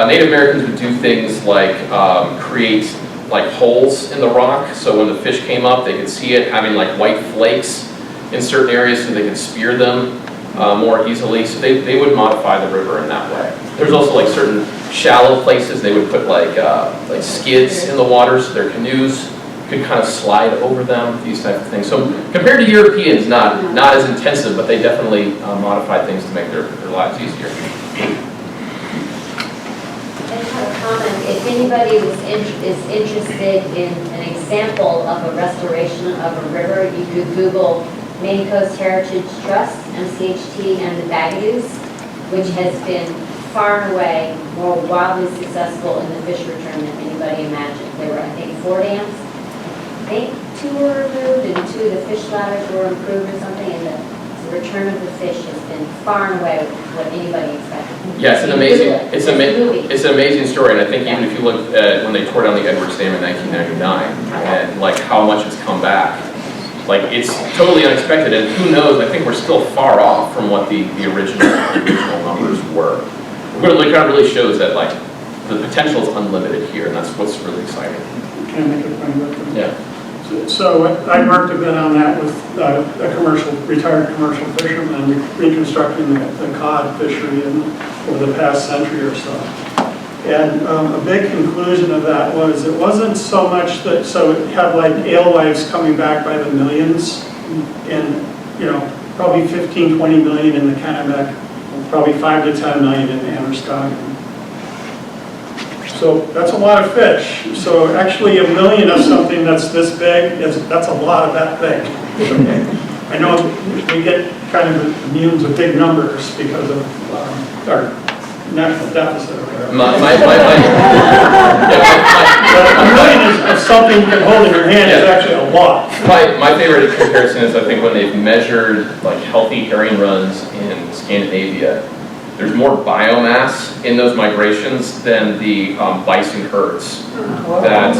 [SPEAKER 2] Native Americans would do things like create like holes in the rock, so when the fish came up, they could see it having like white flakes in certain areas so they could spear them more easily. So they would modify the river in that way. There's also like certain shallow places they would put like skids in the water so their canoes could kind of slide over them, these types of things. So compared to Europeans, not as intensive, but they definitely modified things to make their lives easier.
[SPEAKER 8] If anybody is interested in an example of a restoration of a river, you could Google Maine Coast Heritage Trust, MCHT, and the Bagadoos, which has been far and away more wildly successful in the fish return than anybody imagined. There were, I think, 4 dams. I think 2 were removed and 2 of the fish ladders were improved or something, and the return of the fish has been far and away what anybody expected.
[SPEAKER 4] Yeah, it's an amazing story, and I think even if you look at when they tore down the Edwards Dam in 1999, and like how much it's come back, like it's totally unexpected, and who knows, I think we're still far off from what the original numbers were. What it kind of really shows that like the potential is unlimited here, and that's what's really exciting.
[SPEAKER 1] Can I make a point about that?
[SPEAKER 4] Yeah.
[SPEAKER 1] So I worked a bit on that with a retired commercial fisherman, reconstructing the cod fishery over the past century or so. And a big conclusion of that was it wasn't so much that, so it had like alewives coming back by the millions, and probably 15, 20 million in the Kennebec, probably 5 to 10 million in Androscoggin. So that's a lot of fish. So actually 1 million of something that's this big, that's a lot of that thing. I know we get kind of immune to big numbers because of our national deficit or whatever.
[SPEAKER 4] My
[SPEAKER 1] 1 million is something you can hold in your hand is actually a lot.
[SPEAKER 4] My favorite comparison is I think when they've measured like healthy herring runs in Scandinavia, there's more biomass in those migrations than the bison herds that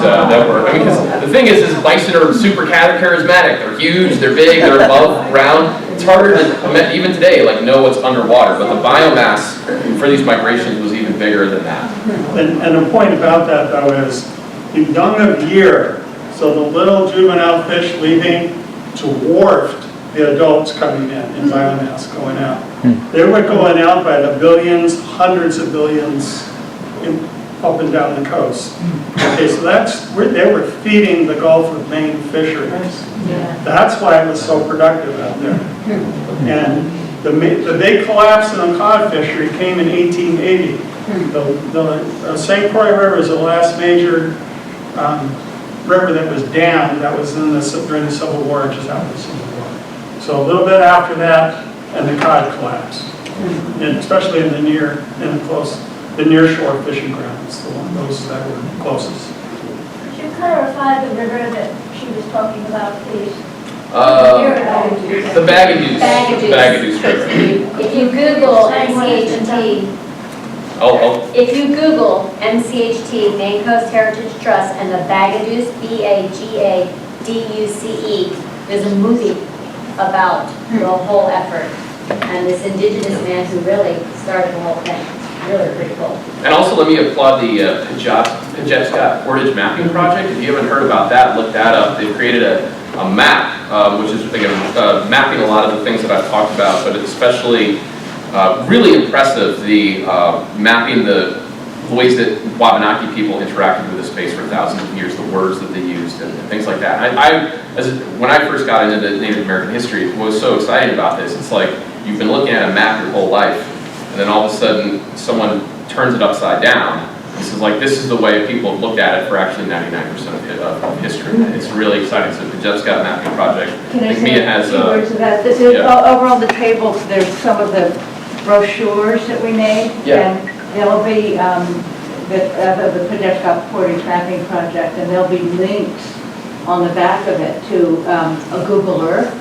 [SPEAKER 4] were. I mean, because the thing is bison are super charismatic. They're huge, they're big, they're above ground. It's harder to even today like know what's underwater, but the biomass for these migrations was even bigger than that.
[SPEAKER 1] And the point about that though is the young of year, so the little juvenile fish leaving dwarfed the adults coming in biomass going out. They were going out by the billions, hundreds of billions up and down the coast. Okay, so they were feeding the Gulf of Maine fisheries. That's why it was so productive out there. And the big collapse in the cod fishery came in 1880. The St. Croix River is the last major river that was dammed. That was during the Civil War, just after the Civil War. So a little bit after that, and the cod collapsed, and especially in the near shore fishing grounds, those that were closest.
[SPEAKER 9] Could you clarify the river that she was talking about, please?
[SPEAKER 4] The Bagaduce River.
[SPEAKER 8] If you Google MCHT, if you Google MCHT, Maine Coast Heritage Trust, and the Bagaduce, BAGADUCE, there's a movie about the whole effort and this indigenous man who really started the whole thing. It's really pretty cool.
[SPEAKER 4] And also let me applaud the Pejepscot Portage Mapping Project. If you haven't heard about that, look that up. They've created a map, which is mapping a lot of the things that I've talked about, but it's especially really impressive, the mapping the ways that Wabanaki people interacted with the space for thousands of years, the words that they used and things like that. When I first got into Native American history, I was so excited about this. It's like you've been looking at a map your whole life, and then all of a sudden someone turns it upside down. This is the way people have looked at it for actually 99% of history. It's really exciting. So the Pejepscot Mapping Project.
[SPEAKER 9] Can I say
[SPEAKER 4] Mia has,
[SPEAKER 9] a few words of that? This is over on the table. There's some of the brochures that we made, and there'll be the Pejepscot Portage Mapping Project, and there'll be links on the back of it to a Google Earth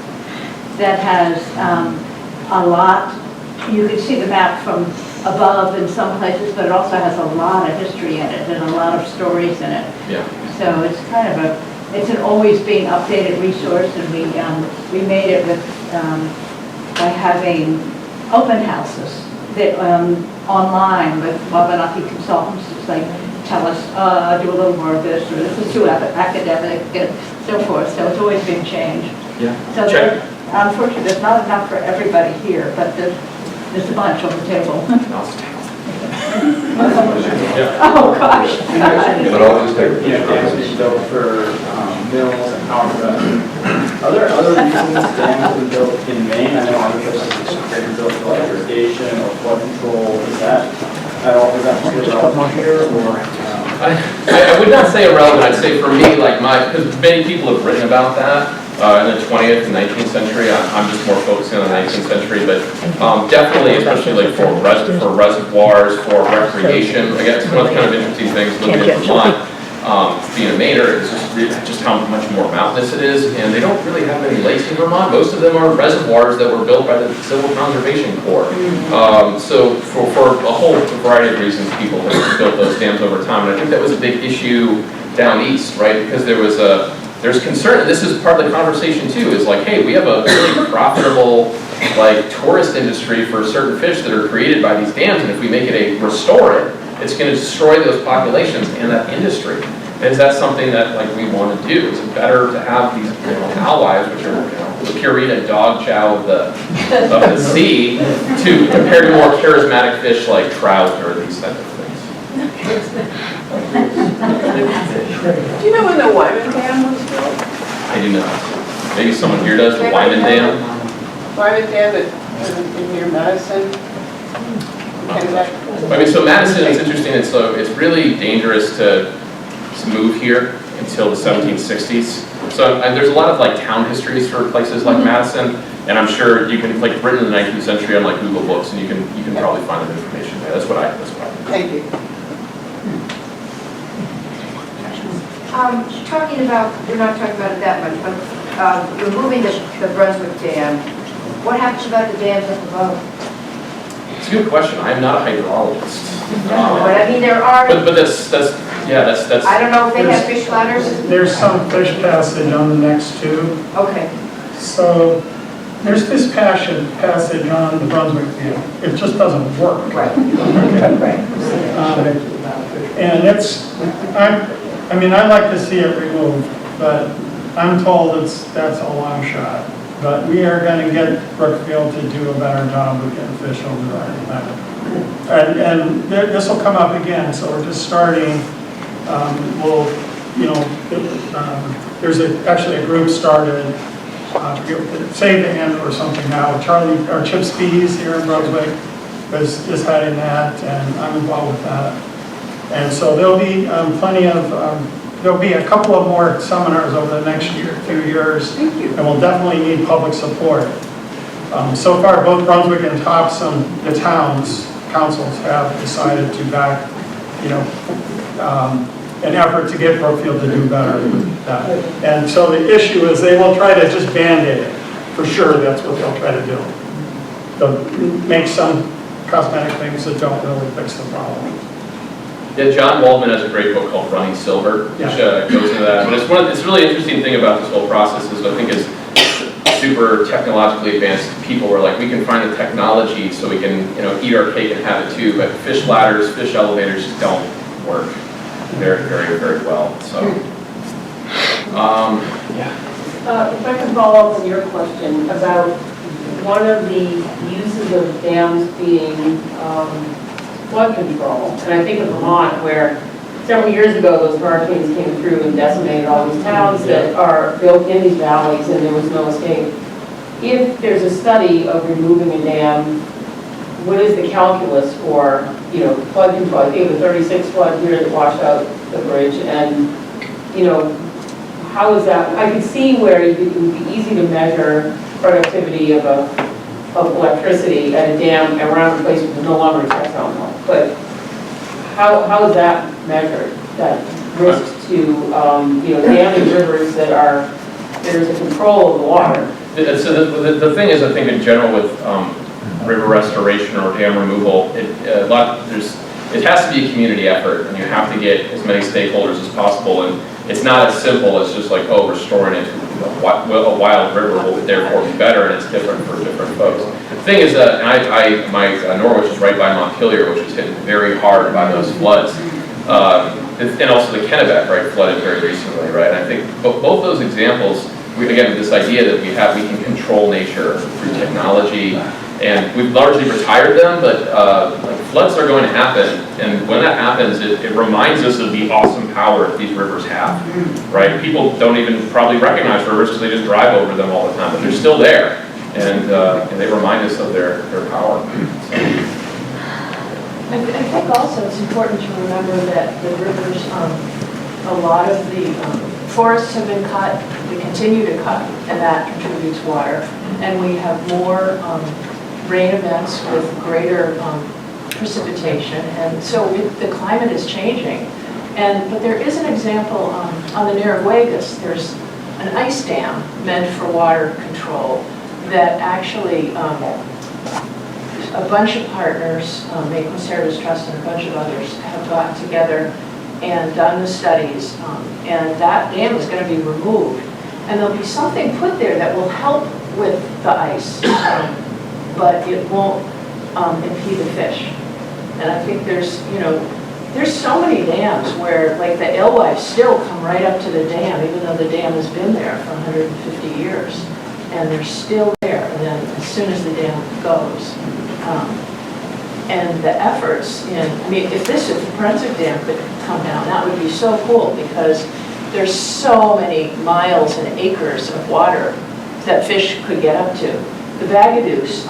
[SPEAKER 9] that has a lot. You can see the map from above in some places, but it also has a lot of history in it and a lot of stories in it.
[SPEAKER 4] Yeah.
[SPEAKER 9] So it's kind of it's an always being updated resource, and we made it with by having open houses that online with Wabanaki consultants. It's like, tell us, do a little more of this, or this is too academic, and so forth. So it's always been changed.
[SPEAKER 4] Yeah.
[SPEAKER 9] So unfortunately, there's not enough for everybody here, but there's a bunch on the table. Oh gosh.
[SPEAKER 10] But I'll just take a picture.
[SPEAKER 3] Dams being built for mills and power production. Are there other reasons dams have been built in Maine? I know other places they've been built for like irrigation or flood control. Is that relevant here, or?
[SPEAKER 4] I would not say irrelevant. I'd say for me, like because many people have written about that. in the 20th and 19th century. I'm just more focusing on the 19th century, but definitely, especially like for reservoirs, for recreation. Again, it's one of the kind of interesting things looking at Vermont, being a Mainer, is just how much more mountainous it is, and they don't really have many lakes in Vermont. Most of them are reservoirs that were built by the Civil Conservation Corps. So for a whole variety of reasons, people have built those dams over time, and I think that was a big issue down east, right? Because there's concern, and this is part of the conversation too, is like, hey, we have a really profitable like tourist industry for certain fish that are created by these dams, and if we make it restore it, it's going to destroy those populations and that industry. Is that something that like we want to do? Is it better to have these allies, which are the Purina dog chow of the sea, to compare to more charismatic fish like trout or these types of things?
[SPEAKER 11] Do you know when the Wyman Dam was built?
[SPEAKER 4] I do not. Maybe someone here does, the Wyman Dam?
[SPEAKER 11] Wyman Dam in near Madison?
[SPEAKER 4] I mean, so Madison is interesting. It's really dangerous to move here until the 1760s. So and there's a lot of like town histories for places like Madison, and I'm sure you can like written in the 19th century on like Google Books, and you can probably find that information there. That's what I think.
[SPEAKER 11] Thank you.
[SPEAKER 12] Talking about, we're not talking about it that much, but removing the Brunswick Dam, what happens about the dams up above?
[SPEAKER 4] It's a good question. I'm not a hydrologist.
[SPEAKER 12] No, but I mean, there are.
[SPEAKER 4] But that's.
[SPEAKER 12] I don't know if they have fish ladders.
[SPEAKER 1] There's some fish passage on the next tube.
[SPEAKER 12] Okay.
[SPEAKER 1] So there's this passage on the Brunswick Dam. It just doesn't work.
[SPEAKER 12] Right.
[SPEAKER 1] Okay. And I mean, I'd like to see it removed, but I'm told that's a long shot. But we are going to get Brookfield to do a better job of getting fish over there. And this will come up again, so we're just starting. There's actually a group started, Save the End or something now. Charlie, or Chip Spees here in Brunswick is heading that, and I'm involved with that. And so there'll be plenty of, there'll be a couple of more seminars over the next few years.
[SPEAKER 11] Thank you.
[SPEAKER 1] And we'll definitely need public support. So far, both Brunswick and Topsham, the towns, councils have decided to back, an effort to get Brookfield to do better with that. And so the issue is they will try to just band-aid it. For sure, that's what they'll try to do. They'll make some cosmetic things that don't really fix the problem.
[SPEAKER 4] Yeah, John Waldman has a great book called Running Silver, which goes into that. But it's a really interesting thing about this whole process is I think is super technologically advanced people were like, we can find the technology so we can eat our cake and have it too, but fish ladders, fish elevators just don't work very, very, very well. So,
[SPEAKER 13] if I can follow up on your question about one of the uses of dams being flood control, and I think of Vermont where several years ago those hurricanes came through and decimated all these towns that are built in these valleys and there was no escape. If there's a study of removing a dam, what is the calculus for flood control? I think of the 36 flood here that washed out the bridge, and how is that? I could see where it would be easy to measure productivity of electricity at a dam around a place with no longer textile mill. But how is that measured? That risk to damming rivers there's a control of the water.
[SPEAKER 4] So the thing is, I think in general with river restoration or dam removal, it has to be a community effort, and you have to get as many stakeholders as possible. And it's not as simple as just like, oh, restoring it to a wild river will therefore be better, and it's different for different folks. The thing is that Norwich is right by Montpelier, which was hit very hard by those floods. And also the Kennebec, right, flooded very recently, right? And I think both those examples, again, this idea that we can control nature through technology, and we've largely retired them, but floods are going to happen, and when that happens, it reminds us of the awesome power that these rivers have, right? People don't even probably recognize rivers because they just drive over them all the time, but they're still there, and they remind us of their power.
[SPEAKER 14] I think also it's important to remember that the rivers, a lot of the forests have been cut, the
[SPEAKER 13] continue to cut, and that contributes water. And we have more rain events with greater precipitation, and so the climate is changing. But there is an example on the Narraguagus. There's an ice dam meant for water control that actually a bunch of partners, Maple Service Trust and a bunch of others, have gotten together and done the studies, and that dam is going to be removed. And there'll be something put there that will help with the ice, but it won't impede the fish. And I think there's so many dams where, like the alewives still come right up to the dam, even though the dam has been there for 150 years. And they're still there, and then as soon as the dam goes. And the efforts if the Brunswick Dam could come down, that would be so cool, because there's so many miles and acres of water that fish could get up to. The Bagadoos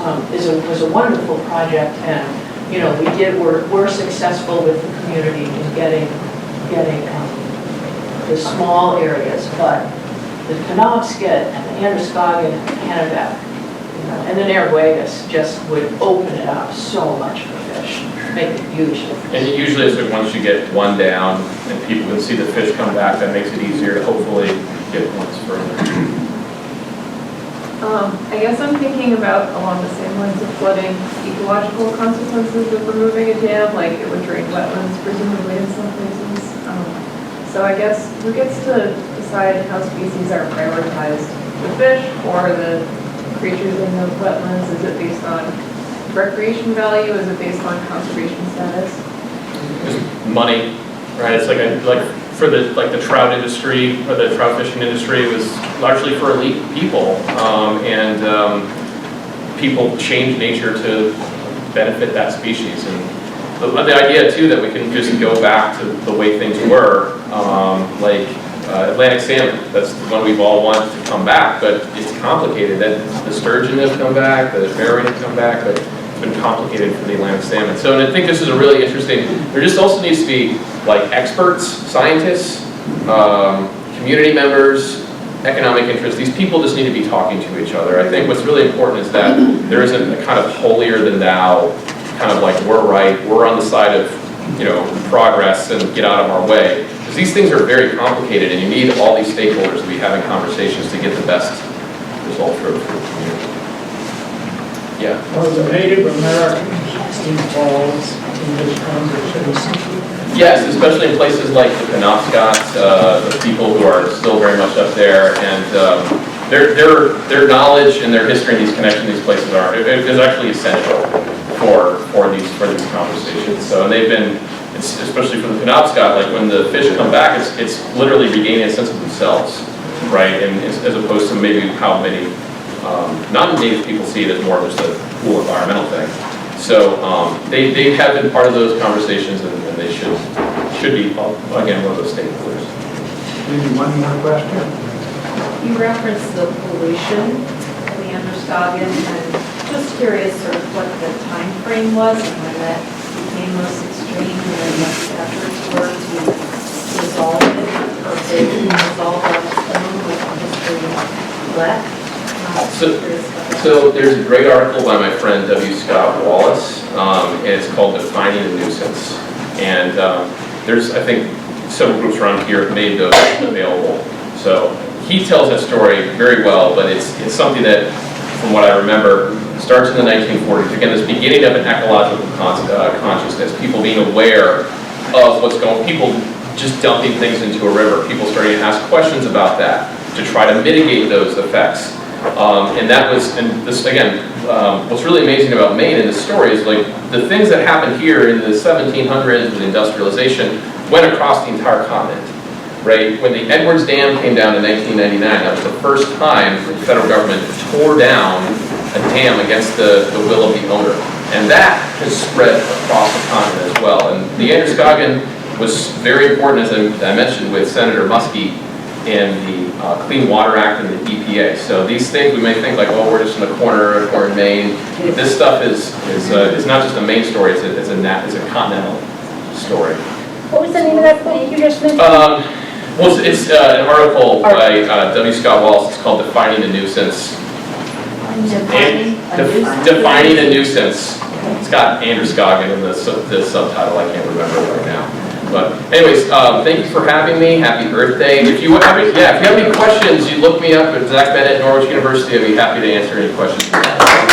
[SPEAKER 13] was a wonderful project, and we're successful with the community in getting the small areas, but the Penobscot and the Androscoggin and the Kennebec, and the Narraguagus just would open it up so much for fish, make a huge difference.
[SPEAKER 4] And usually it's like once you get one down and people can see the fish come back, that makes it easier to hopefully get ones further.
[SPEAKER 6] I guess I'm thinking about, along the same lines of flooding, ecological consequences of removing a dam, like it would drain wetlands presumably in some places. So I guess who gets to decide how species are prioritized? The fish or the creatures in the wetlands? Is it based on recreation value? Is it based on conservation status?
[SPEAKER 4] Just money, right? It's like for the trout industry or the trout fishing industry, it was largely for elite people, and people change nature to benefit that species. And the idea too that we can just go back to the way things were, Atlantic salmon, that's the one we've all wanted to come back, but it's complicated. That the sturgeon has come back, the herring has come back, but it's been complicated for the Atlantic salmon. So, and I think this is a really interesting, there just also needs to be like experts, scientists, community members, economic interests. These people just need to be talking to each other. I think what's really important is that there isn't a kind of holier than thou, kind of like we're right, we're on the side of progress and get out of our way. Because these things are very complicated and you need all these stakeholders to be having conversations to get the best result for the community. Yeah.
[SPEAKER 15] Are the Native Americans involved in this conversation?
[SPEAKER 4] Yes, especially in places like the Penobscot, the people who are still very much up there, and their knowledge and their history and these connections, these places is actually essential for these conversations. So, and they've been, especially for the Penobscot, like when the fish come back, it's literally regaining a sense of themselves, right? And as opposed to maybe how many non-native people see it as more of just a cool environmental thing. So they have been part of those conversations, and they should be, again, one of those stakeholders.
[SPEAKER 15] Maybe one more question.
[SPEAKER 6] You referenced the pollution in the Androscoggin, and just curious sort of what the time frame was and when that became most extreme, and then what the efforts were to resolve it, or if they didn't resolve that stone with history left.
[SPEAKER 4] So there's a great article by my friend W. Scott Wallace, and it's called Defining a Nuisance. And there's, I think, several groups around here have made those available. So he tells that story very well, but it's something that, from what I remember, starts in the 1940s. Again, this beginning of an ecological consciousness, people being aware of what's going on, people just dumping things into a river, people starting to ask questions about that to try to mitigate those effects. And that was, and this again, what's really amazing about Maine in this story is like the things that happened here in the 1700s with industrialization went across the entire continent, right? When the Edwards Dam came down in 1999, that was the first time the federal government tore down a dam against the will of the owner. And that has spread across the continent as well. And the Androscoggin was very important, as I mentioned, with Senator Muskie in the Clean Water Act and the EPA. So these things we may think like, oh, we're just in the corner or in Maine. But this stuff is not just a Maine story, it's a continental story.
[SPEAKER 14] What was the name of that book you just mentioned?
[SPEAKER 4] Well, it's an article by W. Scott Wallace. It's called "Defining a Nuisance." Defining a nuisance. It's got Androscoggin in the subtitle. I can't remember it right now. But anyways, thank you for having me. Happy Earth Day. If you have any questions, you look me up at Zach Bennett, Norwich University. I'd be happy to answer any questions.